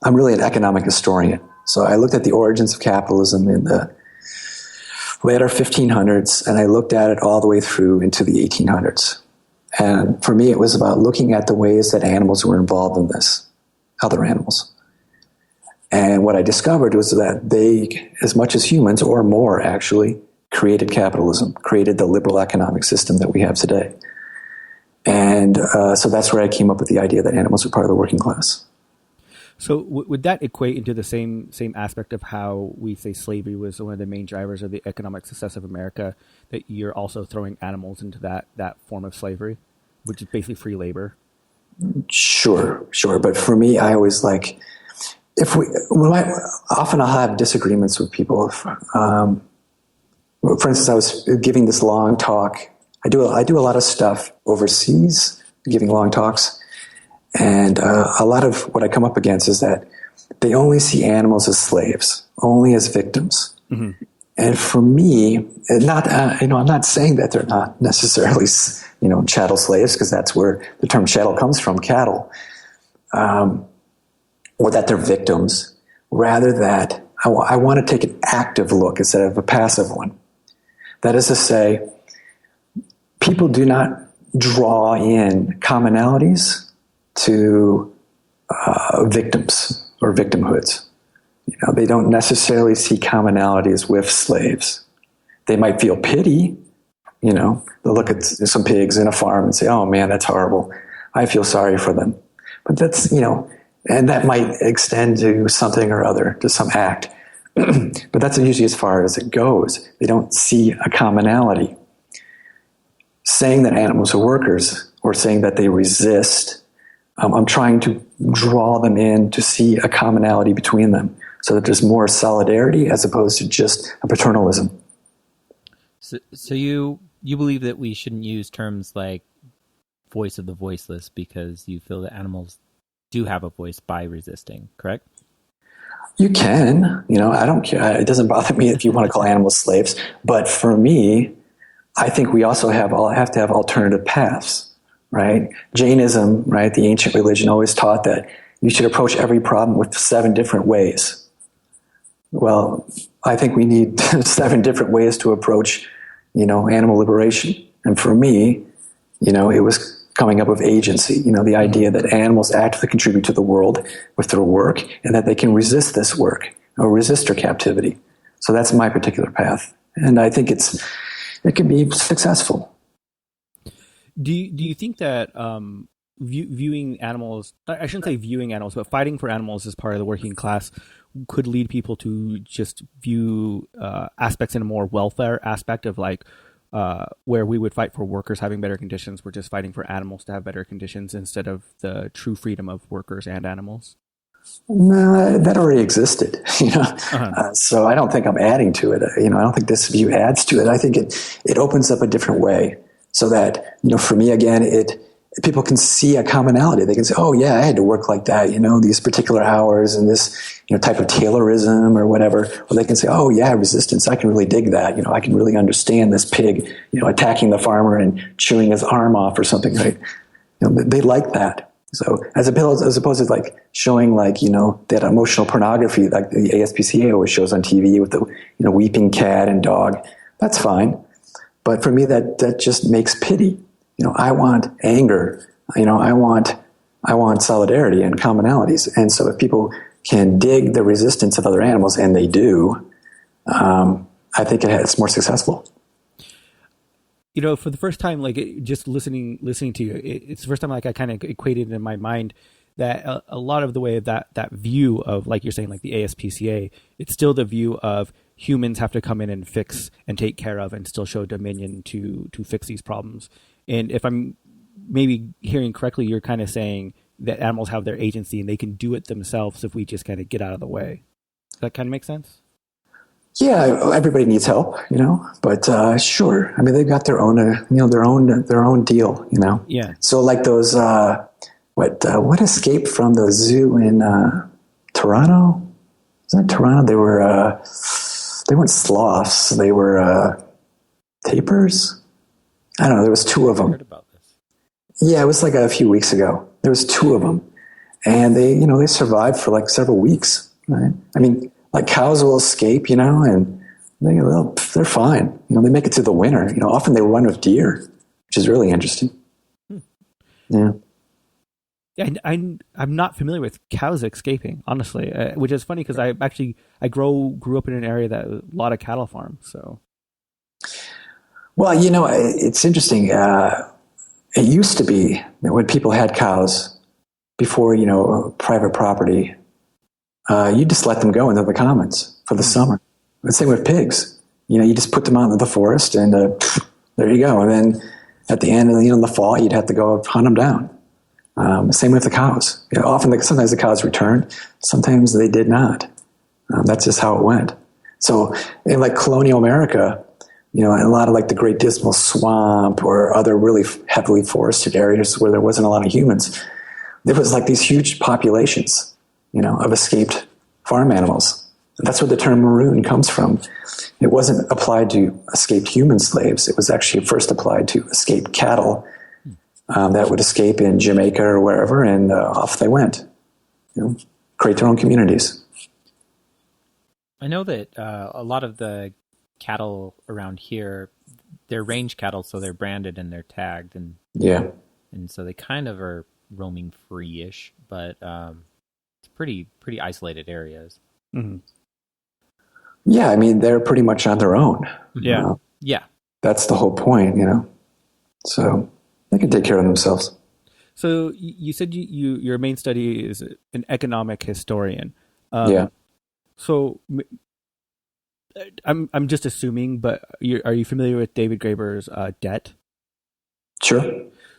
Speaker 5: I'm really an economic historian. So I looked at the origins of capitalism in the later 1500s, and I looked at it all the way through into the 1800s. And for me, it was about looking at the ways that animals were involved in this, other animals. And what I discovered was that they, as much as humans, or more actually, created capitalism, created the liberal economic system that we have today. And so that's where I came up with the idea that animals are part of the working class.
Speaker 3: So would that equate into the same aspect of how we say slavery was one of the main drivers of the economic success of America, that you're also throwing animals into that form of slavery, which is basically free labor?
Speaker 5: Sure. But for me, I always like, often I'll have disagreements with people. For instance, I was giving this long talk. I do a lot of stuff overseas, giving long talks. And a lot of what I come up against is that they only see animals as slaves, only as victims. Mm-hmm. And for me, I'm not saying that they're not necessarily, chattel slaves, because that's where the term chattel comes from, cattle, or that they're victims. Rather that I want to take an active look instead of a passive one. That is to say, people do not draw in commonalities to victims or victimhoods. They don't necessarily see commonalities with slaves. They might feel pity. They'll look at some pigs in a farm and say, "Oh man, that's horrible. I feel sorry for them." But that's, and that might extend to something or other, to some act. But that's usually as far as it goes. They don't see a commonality. Saying that animals are workers, or saying that they resist, I'm trying to draw them in to see a commonality between them, so that there's more solidarity as opposed to just a paternalism.
Speaker 2: So you believe that we shouldn't use terms like voice of the voiceless, because you feel that animals do have a voice by resisting, correct?
Speaker 5: You can, I don't care. It doesn't bother me if you want to call animals slaves. But for me, I think we also have to have alternative paths, right? Jainism, right, the ancient religion, always taught that you should approach every problem with 7 different ways. Well, I think we need 7 different ways to approach, animal liberation. And for me, it was coming up with agency, the idea that animals actively contribute to the world with their work, and that they can resist this work or resistor captivity. So that's my particular path, and I think it can be successful.
Speaker 3: Do you think that viewing animals, I shouldn't say viewing animals, but fighting for animals as part of the working class could lead people to just view aspects in a more welfare aspect of like where we would fight for workers having better conditions, we're just fighting for animals to have better conditions instead of the true freedom of workers and animals?
Speaker 5: No, that already existed, so I don't think I'm adding to it. I don't think this view adds to it. I think it opens up a different way so that, for me, again, people can see a commonality. They can say, oh yeah, I had to work like that, these particular hours and this, type of Taylorism or whatever. Or they can say, oh yeah, resistance. I can really dig that. I can really understand this pig, attacking the farmer and chewing his arm off or something, right? They like that. So as opposed to like showing like, that emotional pornography like the ASPCA always shows on TV with the, weeping cat and dog, that's fine. But for me, that just makes pity. I want anger. I want solidarity and commonalities. And so if people can dig the resistance of other animals, and they do, I think it's more successful.
Speaker 3: For the first time, like just listening to you, it's the first time like I kind of equated in my mind that a lot of the way that view of, like you're saying, like the ASPCA, it's still the view of humans have to come in and fix and take care of and still show dominion to fix these problems. And if I'm maybe hearing correctly, you're kind of saying that animals have their agency and they can do it themselves if we just kind of get out of the way. Does that kind of make sense?
Speaker 5: Yeah, everybody needs help, but sure. I mean, they've got their own, their own deal,
Speaker 3: Yeah.
Speaker 5: So like those, what escaped from the zoo in Toronto? Isn't that Toronto? They weren't sloths. They were tapirs. I don't know. There was two of them.
Speaker 2: I heard about this.
Speaker 5: Yeah, it was like a few weeks ago. There was two of them, and they survived for like several weeks. Right? I mean, like cows will escape, and they're fine. They make it through the winter. Often they run with deer, which is really interesting. Yeah.
Speaker 3: Yeah, I'm not familiar with cows escaping, honestly, which is funny because I grew up in an area that a lot of cattle farms. So,
Speaker 5: well, it's interesting. It used to be that when people had cows before, private property, you just let them go into the commons for the summer. The same with pigs. You just put them out into the forest, and there you go. And then at the end of the fall, you'd have to go hunt them down. Same with the cows. Sometimes the cows returned, sometimes they did not. That's just how it went. So in like colonial America, a lot of like the Great Dismal Swamp or other really heavily forested areas where there wasn't a lot of humans, there was like these huge populations, of escaped farm animals. That's where the term maroon comes from. It wasn't applied to escaped human slaves. It was actually first applied to escaped cattle that would escape in Jamaica or wherever, and off they went. Create their own communities.
Speaker 2: I know that a lot of the cattle around here, they're range cattle, so they're branded and they're tagged, and so they kind of are roaming free-ish, but it's pretty isolated areas.
Speaker 3: Mm-hmm.
Speaker 5: Yeah, I mean, they're pretty much on their own.
Speaker 3: Yeah.
Speaker 2: Yeah.
Speaker 5: That's the whole point, So they can take care of themselves.
Speaker 3: So you said your main study is an economic historian.
Speaker 5: Yeah.
Speaker 3: So I'm just assuming, but are you familiar with David Graeber's Debt?
Speaker 5: Sure.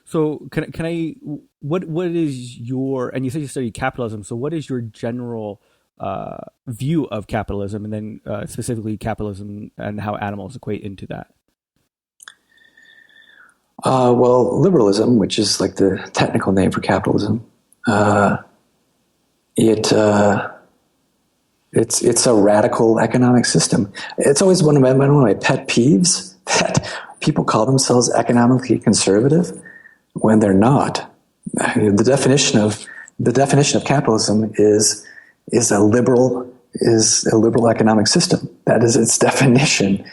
Speaker 3: So can I what is your, and you said you study capitalism, so what is your general view of capitalism, and then specifically capitalism and how animals equate into that?
Speaker 5: Well, liberalism, which is like the technical name for capitalism, it's a radical economic system. It's always one of my pet peeves that people call themselves economically conservative when they're not. The definition of capitalism is a liberal economic system. That is its definition.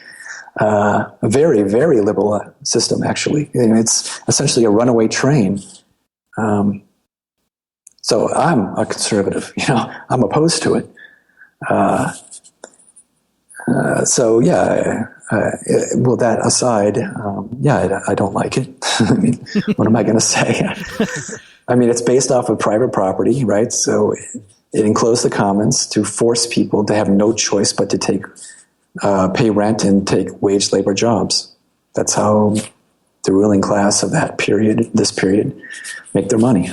Speaker 5: A very, very liberal system, actually. It's essentially a runaway train. So I'm a conservative. I'm opposed to it. So yeah, well, that aside, I don't like it. I mean, what am I going to say? I mean, it's based off of private property, right? So it enclosed the commons to force people to have no choice but to pay rent and take wage labor jobs. That's how the ruling class of this period, make their money.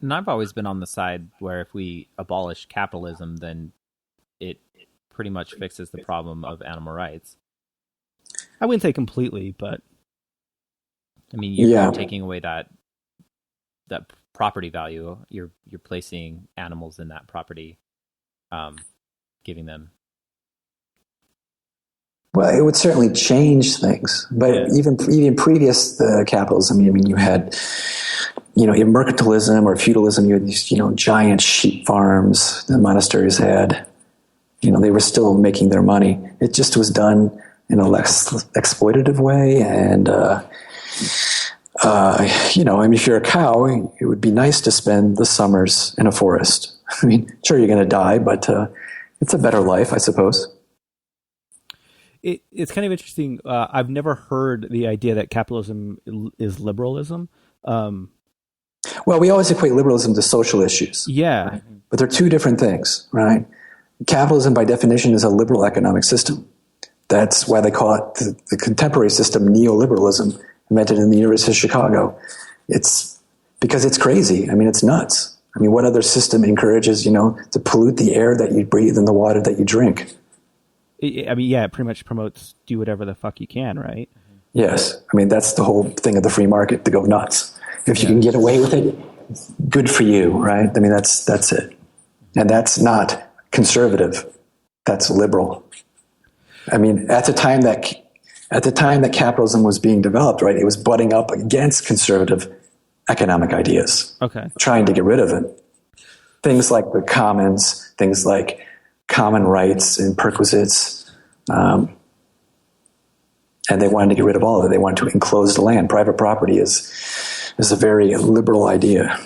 Speaker 2: And I've always been on the side where if we abolish capitalism, then it pretty much fixes the problem of animal rights.
Speaker 3: I wouldn't say completely, but
Speaker 2: I mean, you're taking away that property value. You're placing animals in that property, giving them.
Speaker 5: Well, it would certainly change things, but even previous to capitalism, I mean, you had, in mercantilism or feudalism, you had these, giant sheep farms the monasteries had. They were still making their money. It just was done in a less exploitative way. And, I mean, if you're a cow, it would be nice to spend the summers in a forest. I mean, sure, you're going to die, but it's a better life, I suppose.
Speaker 3: It's kind of interesting. I've never heard the idea that capitalism is liberalism.
Speaker 5: Well, we always equate liberalism to social issues.
Speaker 3: Yeah.
Speaker 5: Right? But they're two different things, right? Capitalism, by definition, is a liberal economic system. That's why they call it the contemporary system neoliberalism, invented in the University of Chicago. It's because it's crazy. I mean, it's nuts. I mean, what other system encourages, to pollute the air that you breathe and the water that you drink?
Speaker 3: I mean, yeah, it pretty much promotes do whatever the fuck you can, right?
Speaker 5: Yes. I mean, that's the whole thing of the free market, to go nuts. If you can get away with it, good for you, right? I mean, that's it. And that's not conservative. That's liberal. I mean, at the time that capitalism was being developed, right, it was butting up against conservative economic ideas.
Speaker 3: Okay.
Speaker 5: Trying to get rid of it. Things like the commons, things like common rights and perquisites, and they wanted to get rid of all of it. They wanted to enclose the land. Private property is a very liberal idea.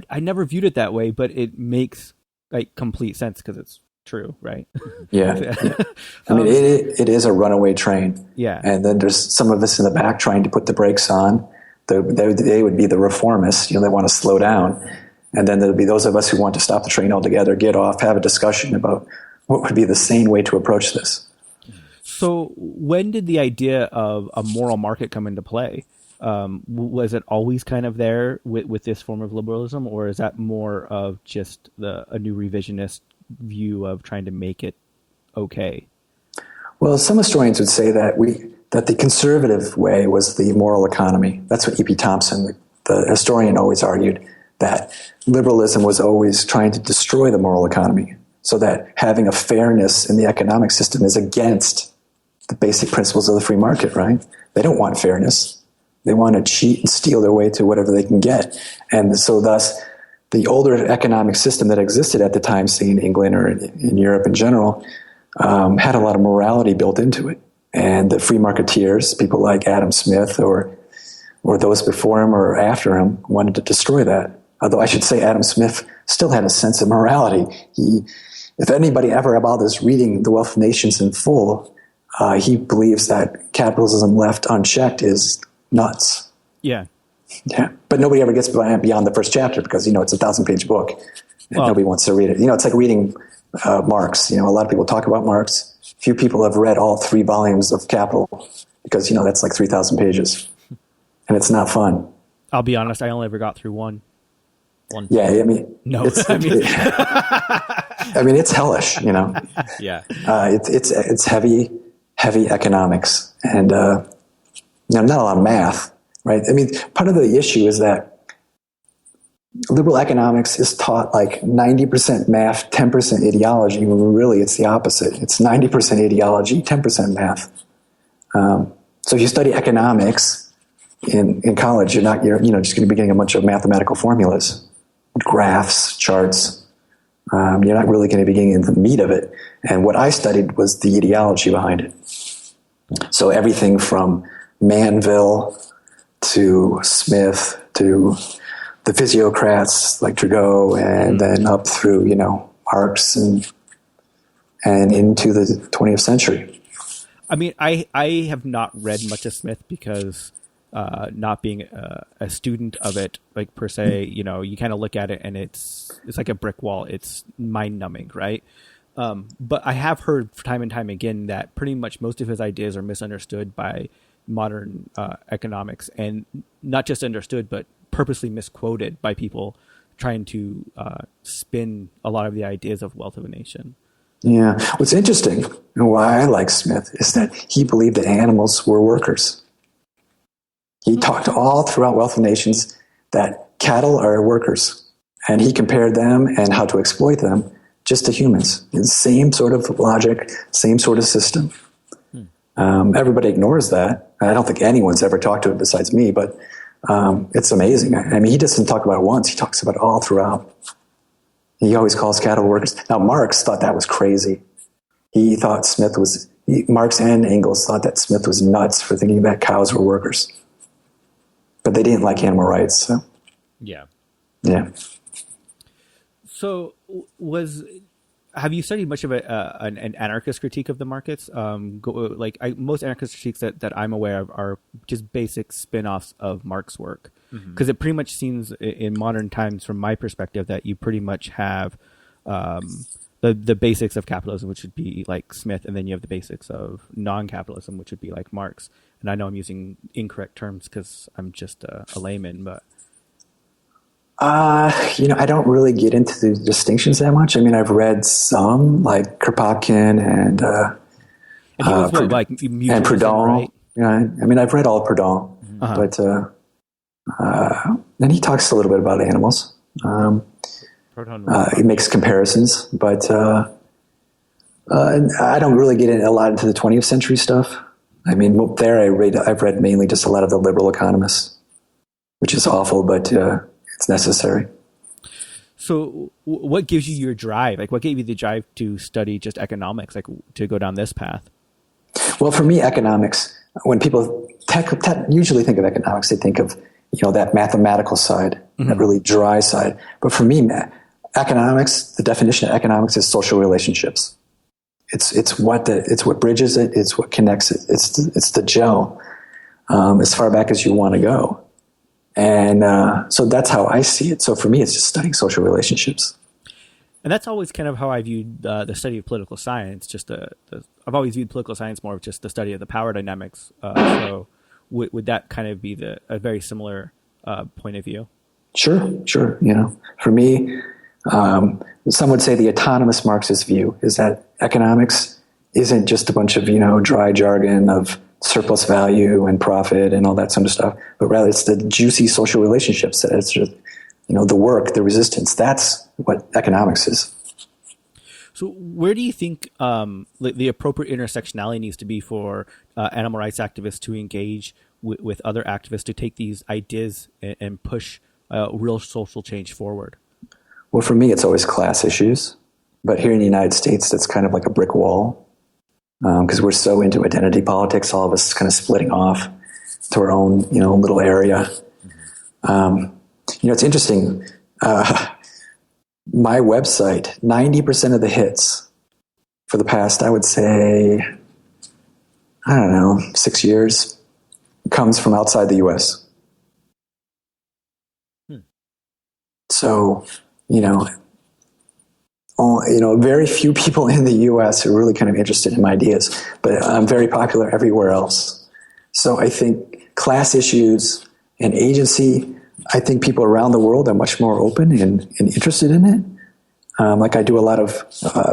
Speaker 3: I never viewed it that way, but it makes complete sense because it's true, right?
Speaker 5: Yeah. I mean, it is a runaway train.
Speaker 3: Yeah.
Speaker 5: And then there's some of us in the back trying to put the brakes on. They would be the reformists. They want to slow down. And then there'll be those of us who want to stop the train altogether, get off, have a discussion about what would be the sane way to approach this.
Speaker 3: So when did the idea of a moral market come into play? Was it always kind of there with this form of liberalism, or is that more of just a new revisionist view of trying to make it okay?
Speaker 5: Well, some historians would say that the conservative way was the moral economy. That's what E.P. Thompson, the historian, always argued, that liberalism was always trying to destroy the moral economy, so that having a fairness in the economic system is against the basic principles of the free market, right? They don't want fairness. They want to cheat and steal their way to whatever they can get. And so thus, the older economic system that existed at the time, say in England or in Europe in general, had a lot of morality built into it. And the free marketeers, people like Adam Smith or those before him or after him, wanted to destroy that. Although I should say Adam Smith still had a sense of morality. If anybody ever bothers reading The Wealth of Nations in full, he believes that capitalism left unchecked is nuts.
Speaker 3: Yeah.
Speaker 5: Yeah. But nobody ever gets beyond the first chapter because, it's a 1,000-page book and nobody wants to read it. It's like reading Marx. A lot of people talk about Marx. Few people have read all 3 volumes of Capital because, that's like 3,000 pages and it's not fun.
Speaker 3: I'll be honest, I only ever got through one.
Speaker 5: Yeah, I mean,
Speaker 3: no,
Speaker 5: it's hellish,
Speaker 2: Yeah.
Speaker 5: It's heavy economics and not a lot of math, right? I mean, part of the issue is that liberal economics is taught like 90% math, 10% ideology, when really it's the opposite. It's 90% ideology, 10% math. So if you study economics in college, you're just going to be getting a bunch of mathematical formulas, graphs, charts. You're not really going to be getting into the meat of it. And what I studied was the ideology behind it. So everything from Manville to Smith to the physiocrats like Trudeau, and then up through, Marx and into the 20th century.
Speaker 3: I mean, I have not read much of Smith because not being a student of it, like per se, you kind of look at it and it's like a brick wall. It's mind numbing, right? But I have heard time and time again that pretty much most of his ideas are misunderstood by modern economics, and not just understood, but purposely misquoted by people trying to spin a lot of the ideas of Wealth of a Nation.
Speaker 5: Yeah. What's interesting and why I like Smith is that he believed that animals were workers. He talked all throughout Wealth of Nations that cattle are workers, and he compared them and how to exploit them just to humans. The same sort of logic, same sort of system. Everybody ignores that. I don't think anyone's ever talked to it besides me, but it's amazing. I mean, he doesn't talk about it once. He talks about it all throughout. He always calls cattle workers. Now, Marx thought that was crazy. He thought Marx and Engels thought that Smith was nuts for thinking that cows were workers. But they didn't like animal rights. So.
Speaker 2: Yeah.
Speaker 5: Yeah.
Speaker 3: So have you studied much of an anarchist critique of the markets? Most anarchist critiques that I'm aware of are just basic spin-offs of Marx's work. Because it pretty much seems in modern times, from my perspective, that you pretty much have the basics of capitalism, which would be like Smith, and then you have the basics of non-capitalism, which would be like Marx. And I know I'm using incorrect terms because I'm just a layman, but...
Speaker 5: I don't really get into the distinctions that much. I mean, I've read some, like Kropotkin and Proudhon.
Speaker 3: Right?
Speaker 5: Yeah, I mean, I've read all of Proudhon, but and he talks a little bit about animals. He makes comparisons, but I don't really get a lot into the 20th century stuff. I mean, I've read mainly just a lot of the liberal economists, which is awful, but it's necessary.
Speaker 3: So what gives you your drive? Like, what gave you the drive to study just economics, like to go down this path?
Speaker 5: Well, for me, economics, when people usually think of economics, they think of, that mathematical side, that really dry side. But for me, economics, the definition of economics is social relationships. It's what bridges it. It's what connects it. It's the gel, as far back as you want to go. And so that's how I see it. So for me, it's just studying social relationships.
Speaker 3: And that's always kind of how I viewed the study of political science. I've always viewed political science more of just the study of the power dynamics. So would that kind of be a very similar point of view? Sure.
Speaker 5: For me, some would say the autonomous Marxist view is that economics isn't just a bunch of, dry jargon of surplus value and profit and all that sort of stuff, but rather it's the juicy social relationships. It's just, the work, the resistance. That's what economics is.
Speaker 3: So where do you think the appropriate intersectionality needs to be for animal rights activists to engage with other activists to take these ideas and push real social change forward?
Speaker 5: Well, for me, it's always class issues. But here in the United States, that's kind of like a brick wall. Because we're so into identity politics, all of us kind of splitting off to our own, little area. It's interesting. My website, 90% of the hits for the past, I would say, 6 years, comes from outside the U.S. So, very few people in the U.S. are really kind of interested in my ideas, but I'm very popular everywhere else. So I think class issues and agency, I think people around the world are much more open and interested in it. Like I do a lot of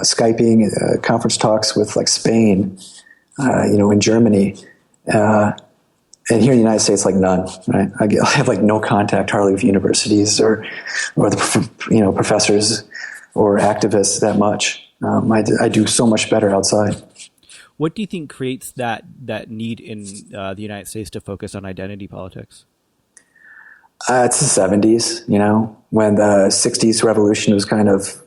Speaker 5: Skyping conference talks with like Spain, in Germany, and here in the United States, like none. Right? I have like no contact hardly with universities or the professors or activists that much. I do so much better outside.
Speaker 3: What do you think creates that need in the United States to focus on identity politics?
Speaker 5: It's the 70s, when the 60s revolution was kind of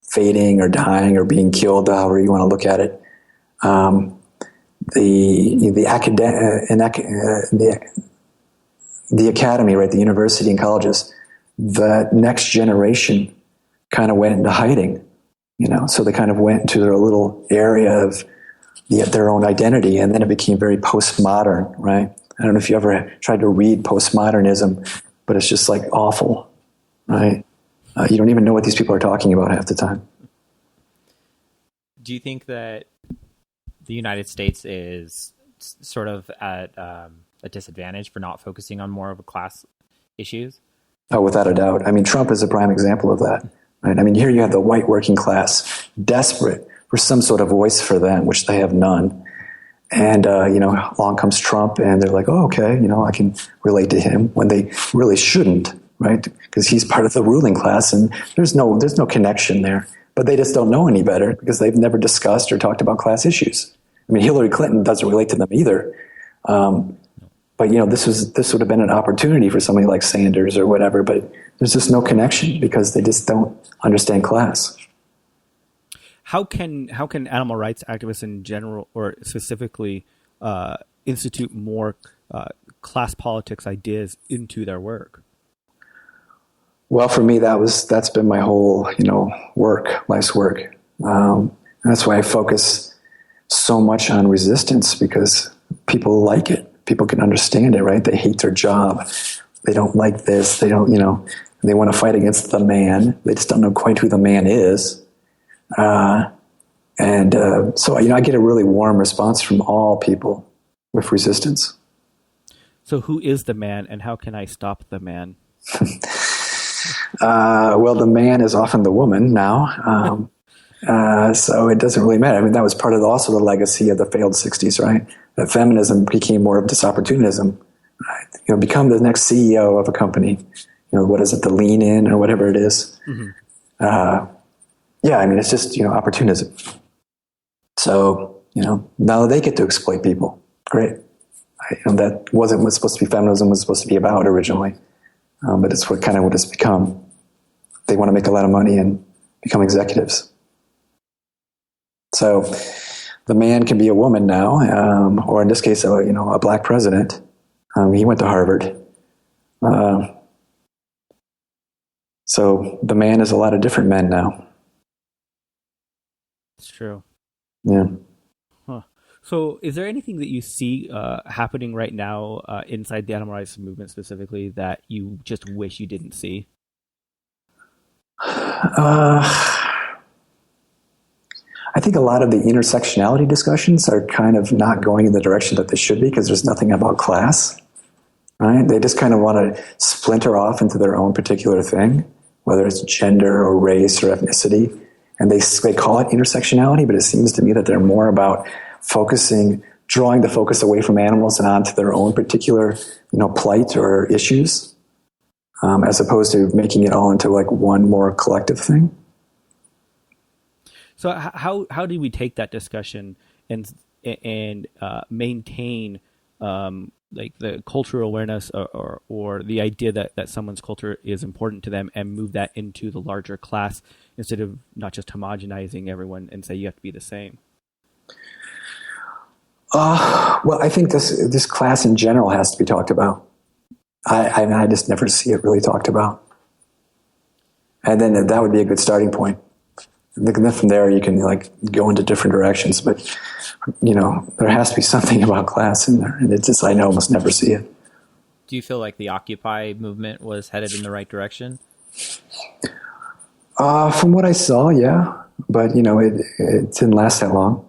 Speaker 5: fading or dying or being killed, however you want to look at it. The academy, right, the university and colleges the next generation kind of went into hiding, so they kind of went into their little area of their own identity, and then it became very postmodern, right? I don't know if you ever tried to read postmodernism, but it's just like awful, right? You don't even know what these people are talking about half the time.
Speaker 2: Do you think that the United States is sort of at a disadvantage for not focusing on more of a class issues?
Speaker 5: Oh, without a doubt. I mean, Trump is a prime example of that, right? I mean, here you have the white working class desperate for some sort of voice for them, which they have none. And, along comes Trump, and they're like, oh, okay, I can relate to him, when they really shouldn't, right? Because he's part of the ruling class, and there's no connection there. But they just don't know any better because they've never discussed or talked about class issues. I mean, Hillary Clinton doesn't relate to them either. But this would have been an opportunity for somebody like Sanders or whatever. But there's just no connection because they just don't understand class.
Speaker 3: How can animal rights activists in general, or specifically, institute more class politics ideas into their work?
Speaker 5: Well, for me, that's been my whole, life's work. That's why I focus so much on resistance, because people like it. People can understand it, right? They hate their job. They don't like this. They don't, they want to fight against the man. They just don't know quite who the man is. So, I get a really warm response from all people with resistance. So
Speaker 3: who is the man, and how can I stop the man?
Speaker 5: Well, the man is often the woman now. So it doesn't really matter. I mean, that was part of also the legacy of the failed 60s, right? That feminism became more of this opportunism, right? Become the next CEO of a company. What is it, the lean in or whatever it is? Mm-hmm. It's just, opportunism. So, now they get to exploit people. Great. That wasn't what supposed to be feminism was supposed to be about originally. But it's what it's become. They want to make a lot of money and become executives. So the man can be a woman now, or in this case, a black president. He went to Harvard. So the man is a lot of different men now.
Speaker 3: It's true.
Speaker 5: Yeah.
Speaker 3: Huh. So is there anything that you see happening right now inside the animal rights movement specifically that you just wish you didn't see?
Speaker 5: I think a lot of the intersectionality discussions are kind of not going in the direction that they should be, because there's nothing about class, right? They just kind of want to splinter off into their own particular thing, whether it's gender or race or ethnicity. And they call it intersectionality, but it seems to me that they're more about drawing the focus away from animals and onto their own particular, plight or issues, as opposed to making it all into like one more collective thing.
Speaker 3: So how do we take that discussion and maintain like the cultural awareness or the idea that someone's culture is important to them, and move that into the larger class instead of not just homogenizing everyone and say you have to be the same?
Speaker 5: Well, I think this class in general has to be talked about. I just never see it really talked about. And then that would be a good starting point. And then from there you can go into different directions. But, there has to be something about class in there. And it's just, I almost never see it.
Speaker 2: Do you feel like the Occupy movement was headed in the right direction?
Speaker 5: From what I saw, yeah. But, it didn't last that long.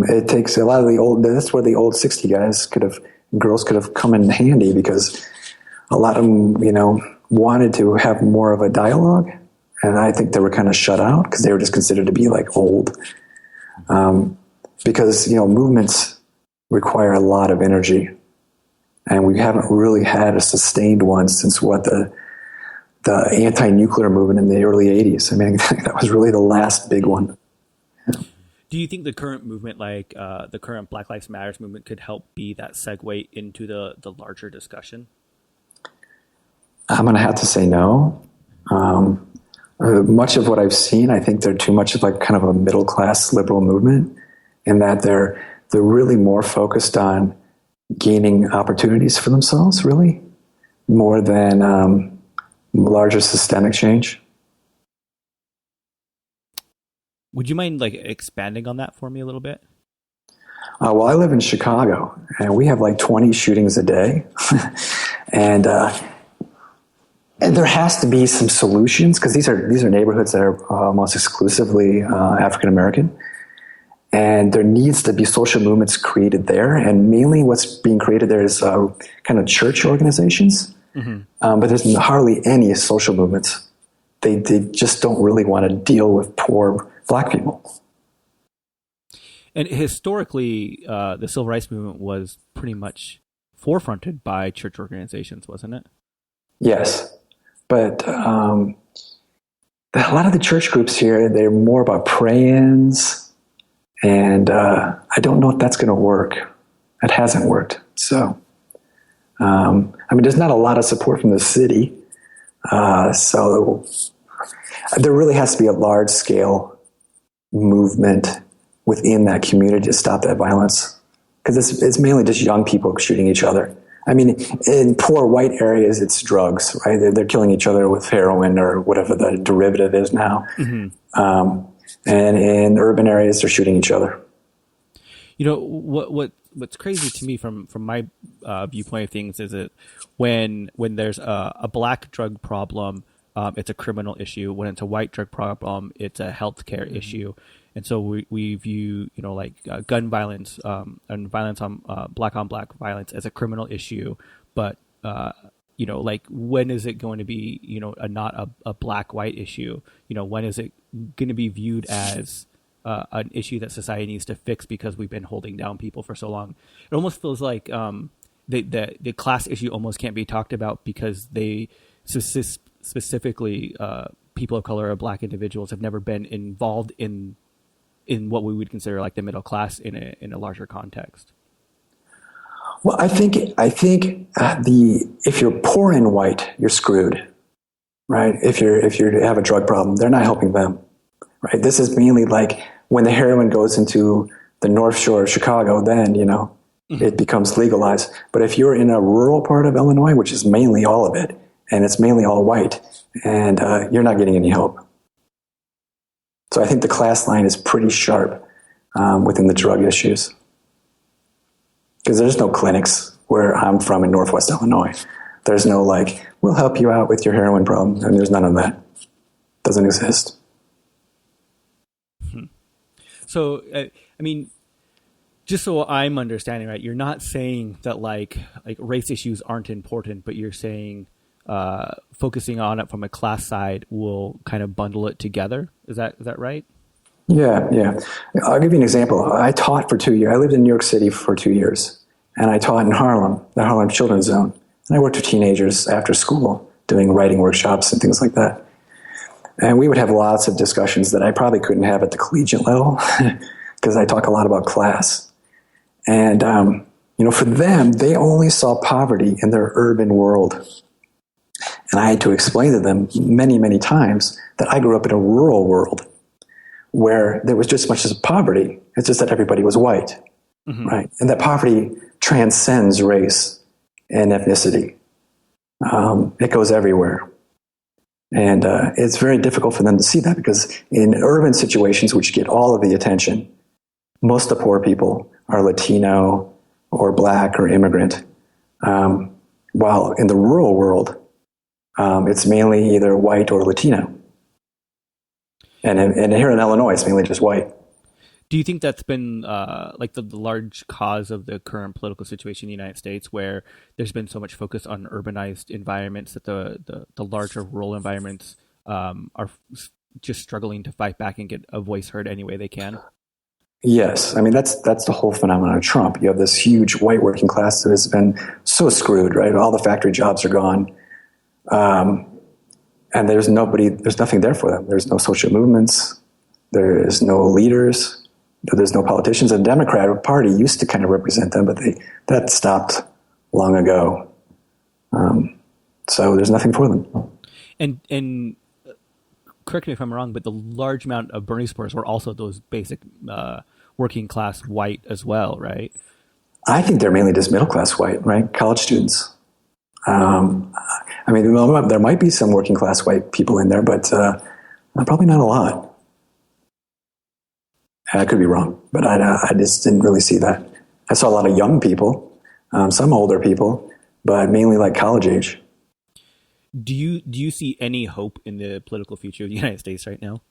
Speaker 5: It takes a lot of that's where the old 60 girls could have come in handy, because a lot of them, wanted to have more of a dialogue. And I think they were kind of shut out because they were just considered to be old. Because, movements require a lot of energy. And we haven't really had a sustained one since the anti-nuclear movement in the early 80s. I mean, that was really the last big one. Yeah.
Speaker 3: Do you think the current movement, like the current Black Lives Matter movement, could help be that segue into the larger discussion?
Speaker 5: I'm going to have to say no. Much of what I've seen, I think they're too much of kind of a middle-class liberal movement, in that they're really more focused on gaining opportunities for themselves, really, more than larger systemic change.
Speaker 3: Would you mind like expanding on that for me a little bit?
Speaker 5: Well, I live in Chicago, and we have like 20 shootings a day, and there has to be some solutions because these are neighborhoods that are almost exclusively African American, and there needs to be social movements created there. And mainly, what's being created there is kind of church organizations, but there's hardly any social movements. They just don't really want to deal with poor Black people.
Speaker 3: And historically, the civil rights movement was pretty much forefronted by church organizations, wasn't it?
Speaker 5: Yes, but a lot of the church groups here, they're more about pray-ins, and I don't know if that's going to work. It hasn't worked. So, I mean, there's not a lot of support from the city, so there really has to be a large-scale movement within that community to stop that violence, because it's mainly just young people shooting each other. I mean, in poor white areas, it's drugs, right? They're killing each other with heroin or whatever the derivative is now. And in urban areas, they're shooting each other.
Speaker 3: You know, what's crazy to me from my viewpoint of things is that when there's a Black drug problem, it's a criminal issue. When it's a white drug problem, it's a healthcare issue. And so we view, you know, like gun violence and violence on black violence as a criminal issue. But, you know, like when is it going to be, you know, not a black-white issue? You know, when is it going to be viewed as an issue that society needs to fix because we've been holding down people for so long? It almost feels like the class issue almost can't be talked about because they specifically people of color or Black individuals have never been involved in what we would consider like the middle class in a larger context.
Speaker 5: Well, I think if you're poor and white, you're screwed, right? If you have a drug problem, they're not helping them, right? This is mainly like when the heroin goes into the North Shore of Chicago, then, you know, it becomes legalized. But if you're in a rural part of Illinois, which is mainly all of it, and it's mainly all white, and you're not getting any help. So I think the class line is pretty sharp within the drug issues. Because there's no clinics where I'm from in Northwest Illinois. There's no like, we'll help you out with your heroin problem. I mean, there's none of that. Doesn't exist.
Speaker 3: So, I mean, just so I'm understanding, right, you're not saying that like race issues aren't important, but you're saying focusing on it from a class side will kind of bundle it together. Is that right?
Speaker 5: Yeah. I'll give you an example. I taught for 2 years. I lived in New York City for 2 years, and I taught in Harlem, the Harlem Children's Zone. And I worked with teenagers after school doing writing workshops and things like that. And we would have lots of discussions that I probably couldn't have at the collegiate level because I talk a lot about class. And, you know, for them, they only saw poverty in their urban world. And I had to explain to them many, many times that I grew up in a rural world where there was just as much as poverty. It's just that everybody was white, right? And that poverty transcends race and ethnicity. It goes everywhere. And it's very difficult for them to see that because in urban situations, which get all of the attention, most of the poor people are Latino or Black or immigrant. While in the rural world, it's mainly either white or Latino. And here in Illinois, it's mainly just white.
Speaker 3: Do you think that's been like the large cause of the current political situation in the United States, where there's been so much focus on urbanized environments that the larger rural environments are just struggling to fight back and get a voice heard any way they can?
Speaker 5: Yes. I mean, that's the whole phenomenon of Trump. You have this huge white working class that has been so screwed, right? All the factory jobs are gone. And there's nothing there for them. There's no social movements. There is no leaders. There's no politicians. The Democratic Party used to kind of represent them, but that stopped long ago. So there's nothing for them.
Speaker 3: And correct me if I'm wrong, but the large amount of Bernie supporters were also those basic working class white as well, right? I
Speaker 5: think they're mainly just middle class white, right? College students. I I mean, there might be some working class white people in there, but probably not a lot. I could be wrong, but I just didn't really see that. I saw a lot of young people, some older people, but mainly like college age.
Speaker 3: Do you see any hope in the political future of the United States right now?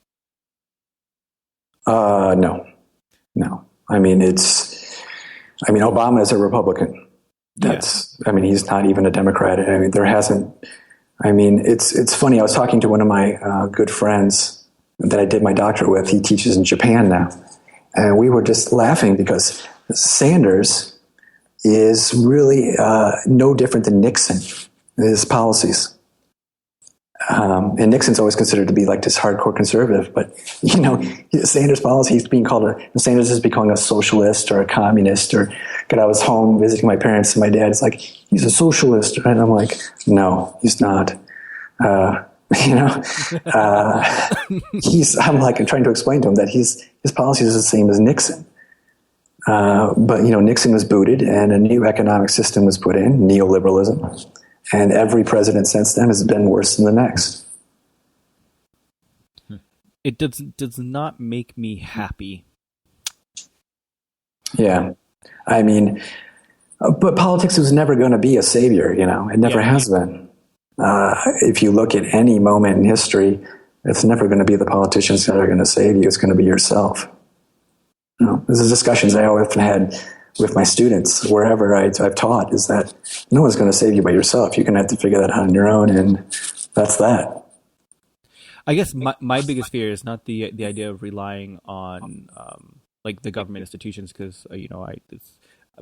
Speaker 5: No. I mean, Obama is a Republican. He's not even a Democrat. I mean, it's funny. I was talking to one of my good friends that I did my doctorate with. He teaches in Japan now. And we were just laughing because Sanders is really no different than Nixon, his policies. And Nixon's always considered to be like this hardcore conservative, but Sanders' policy, Sanders is becoming a socialist or a communist. Or, I was home visiting my parents, and my dad's like, he's a socialist, and I'm like, no, he's not. I'm trying to explain to him that his policies are the same as Nixon. But Nixon was booted, and a new economic system was put in, neoliberalism. And every president since then has been worse than the next.
Speaker 3: It does not make me happy.
Speaker 5: Yeah. I mean, but politics was never going to be a savior, It never has been. If you look at any moment in history, it's never going to be the politicians that are going to save you. It's going to be yourself. This is discussions I often had with my students, wherever I've taught, is that no one's going to save you by yourself. You're going to have to figure that out on your own, and that's that.
Speaker 3: I guess my biggest fear is not the idea of relying on like the government institutions, because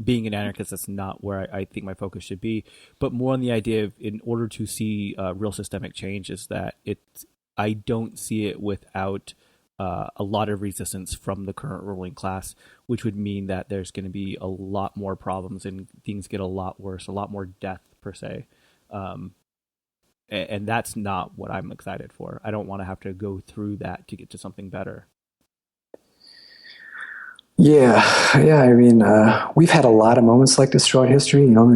Speaker 3: being an anarchist, that's not where I think my focus should be, but more on the idea of, in order to see real systemic change, is that I don't see it without a lot of resistance from the current ruling class, which would mean that there's going to be a lot more problems and things get a lot worse, a lot more death per se. And that's not what I'm excited for. I don't want to have to go through that to get to something better.
Speaker 5: Yeah. I mean, we've had a lot of moments like this throughout history, where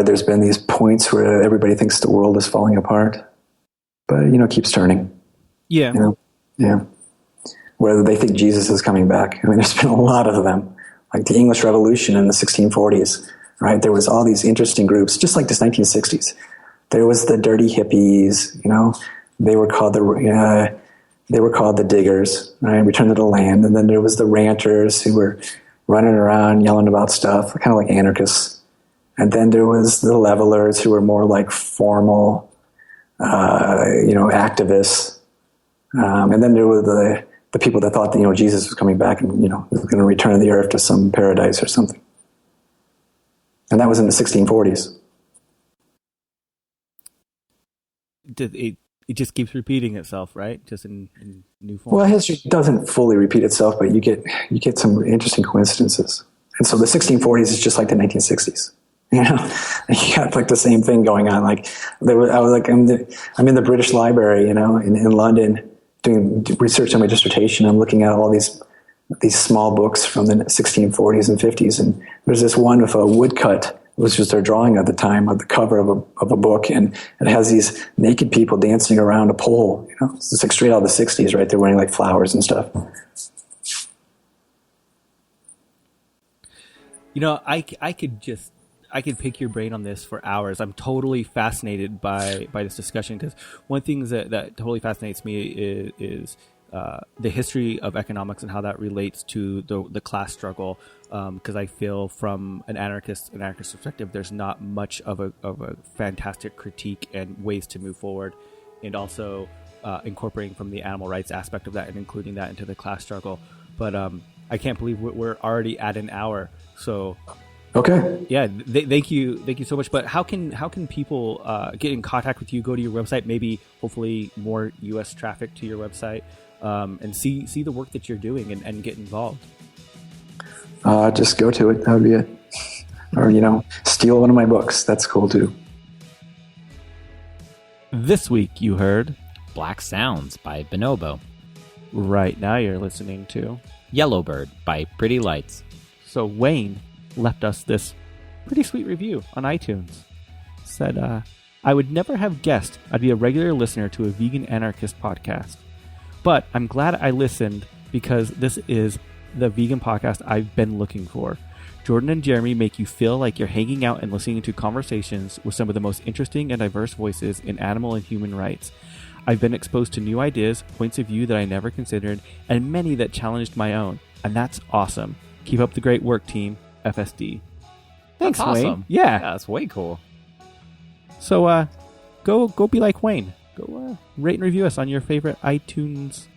Speaker 5: there's been these points where everybody thinks the world is falling apart. But, it keeps turning.
Speaker 3: Yeah.
Speaker 5: Yeah. Whether they think Jesus is coming back. I mean, there's been a lot of them. Like the English Revolution in the 1640s, right? There was all these interesting groups, just like this 1960s. There was the dirty hippies, they were called the diggers, right? Return to the land. And then there was the ranters who were running around yelling about stuff, kind of like anarchists. And then there was the levelers who were more like formal, activists. And then there were the people that thought that, Jesus was coming back and, was going to return the earth to some paradise or something. And that was in the 1640s.
Speaker 3: It just keeps repeating itself, right? Just in new form.
Speaker 5: Well, history doesn't fully repeat itself, but you get some interesting coincidences. And so the 1640s is just like the 1960s. You got like the same thing going on. Like I'm in the British Library, in London, doing research on my dissertation. I'm looking at all these small books from the 1640s and 50s, and there's this one with a woodcut. It was just their drawing at the time of the cover of a book, and it has these naked people dancing around a pole. It's like straight out of the 60s, right? They're wearing like flowers and stuff.
Speaker 3: I could pick your brain on this for hours. I'm totally fascinated by this discussion, because one thing that totally fascinates me is the history of economics and how that relates to the class struggle. Because I feel from an anarchist perspective, there's not much of a fantastic critique and ways to move forward, and also incorporating from the animal rights aspect of that and including that into the class struggle. But I can't believe we're already at an hour. So.
Speaker 5: Okay.
Speaker 3: Yeah. Thank you so much. But how can people get in contact with you? Go to your website, maybe hopefully more U.S. traffic to your website, and see the work that you're doing and get involved.
Speaker 5: Just go to it. That would be it. Or steal one of my books. That's cool too.
Speaker 3: This week you heard
Speaker 2: Black Sounds by Bonobo.
Speaker 3: Right now you're listening to
Speaker 2: Yellowbird by Pretty Lights.
Speaker 3: So Wayne left us this pretty sweet review on iTunes. Said, I would never have guessed I'd be a regular listener to a vegan anarchist podcast. But I'm glad I listened because this is the vegan podcast I've been looking for. Jordan and Jeremy make you feel like you're hanging out and listening to conversations with some of the most interesting and diverse voices in animal and human rights. I've been exposed to new ideas, points of view that I never considered, and many that challenged my own. And that's awesome. Keep up the great work, team. FSD. Thanks,
Speaker 2: That's awesome.
Speaker 3: Wayne. Yeah.
Speaker 2: That's way cool.
Speaker 3: So, go be like Wayne. Go rate and review us on your favorite iTunes.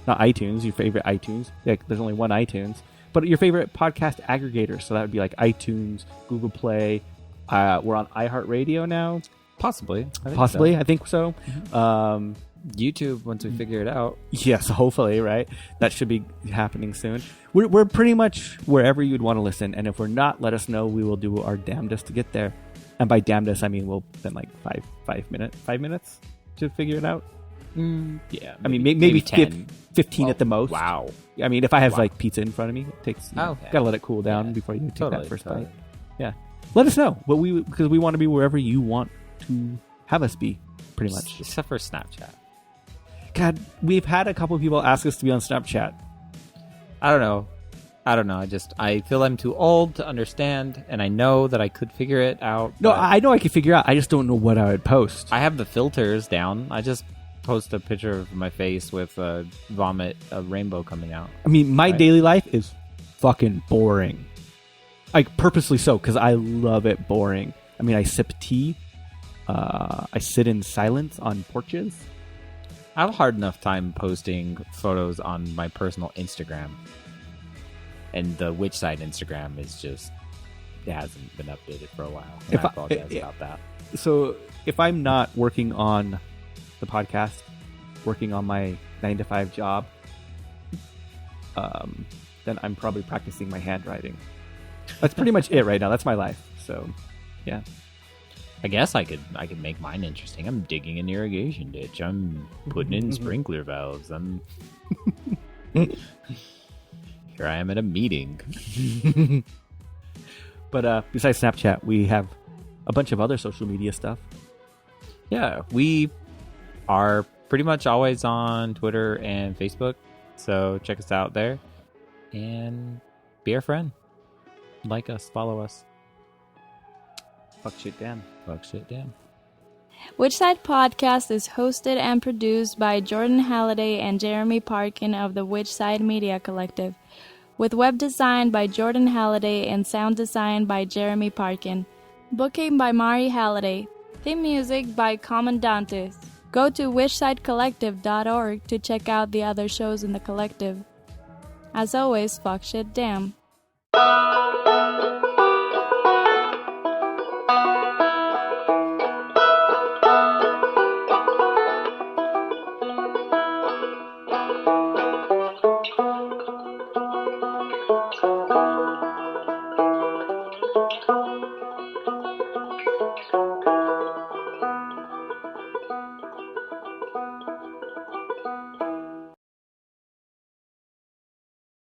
Speaker 3: Not iTunes, your favorite iTunes. Yeah, there's only one iTunes. But your favorite podcast aggregator. So that would be like iTunes, Google Play. We're on iHeartRadio now.
Speaker 2: Possibly.
Speaker 3: I think so.
Speaker 2: YouTube, once we figure it out.
Speaker 3: Yes, hopefully, right? That should be happening soon. We're pretty much wherever you'd want to listen. And if we're not, let us know. We will do our damnedest to get there. And by damnedest, I mean we'll spend like 5 minutes to figure it out.
Speaker 2: Yeah.
Speaker 3: I mean, maybe
Speaker 2: 10.
Speaker 3: 15 at the most.
Speaker 2: Wow.
Speaker 3: I mean, if I have like pizza in front of me, it takes.
Speaker 2: Okay.
Speaker 3: Gotta let it cool down
Speaker 2: Yeah.
Speaker 3: before you take that first
Speaker 2: Totally.
Speaker 3: bite. Yeah. Let us know because we want to be wherever you want to have us be, pretty much.
Speaker 2: Except for Snapchat.
Speaker 3: God, we've had a couple of people ask us to be on Snapchat.
Speaker 2: I don't know. I feel I'm too old to understand, and I know that I could figure it out.
Speaker 3: No,
Speaker 2: but
Speaker 3: I know I can figure out. I just don't know what I would post.
Speaker 2: I have the filters down. I just post a picture of my face with a rainbow coming out.
Speaker 3: I mean, my daily life is fucking boring. Like, purposely so, because I love it boring. I mean, I sip tea. I sit in silence on porches.
Speaker 2: I have a hard enough time posting photos on my personal Instagram. And the Witch Side Instagram is just, it hasn't been updated for a while. And I apologize about that.
Speaker 3: So if I'm not working on the podcast, working on my 9-to-5 job, then I'm probably practicing my handwriting. That's pretty much it right now. That's my life. So, yeah.
Speaker 2: I guess I could make mine interesting. I'm digging an irrigation ditch. I'm putting in sprinkler valves. Here I am at a meeting.
Speaker 3: But besides Snapchat, we have a bunch of other social media stuff.
Speaker 2: Yeah, we are pretty much always on Twitter and Facebook. So check us out there. And be our friend. Like us, follow us.
Speaker 3: Fuck shit, damn.
Speaker 2: Fuck shit, damn.
Speaker 1: Witchside Podcast is hosted and produced by Jordan Halliday and Jeremy Parkin of the Witchside Media Collective, with web design by Jordan Halliday and sound design by Jeremy Parkin. Booking by Mari Halliday. Theme music by Commandantes. Go to witchsidecollective.org to check out the other shows in the collective. As always, fuck shit damn.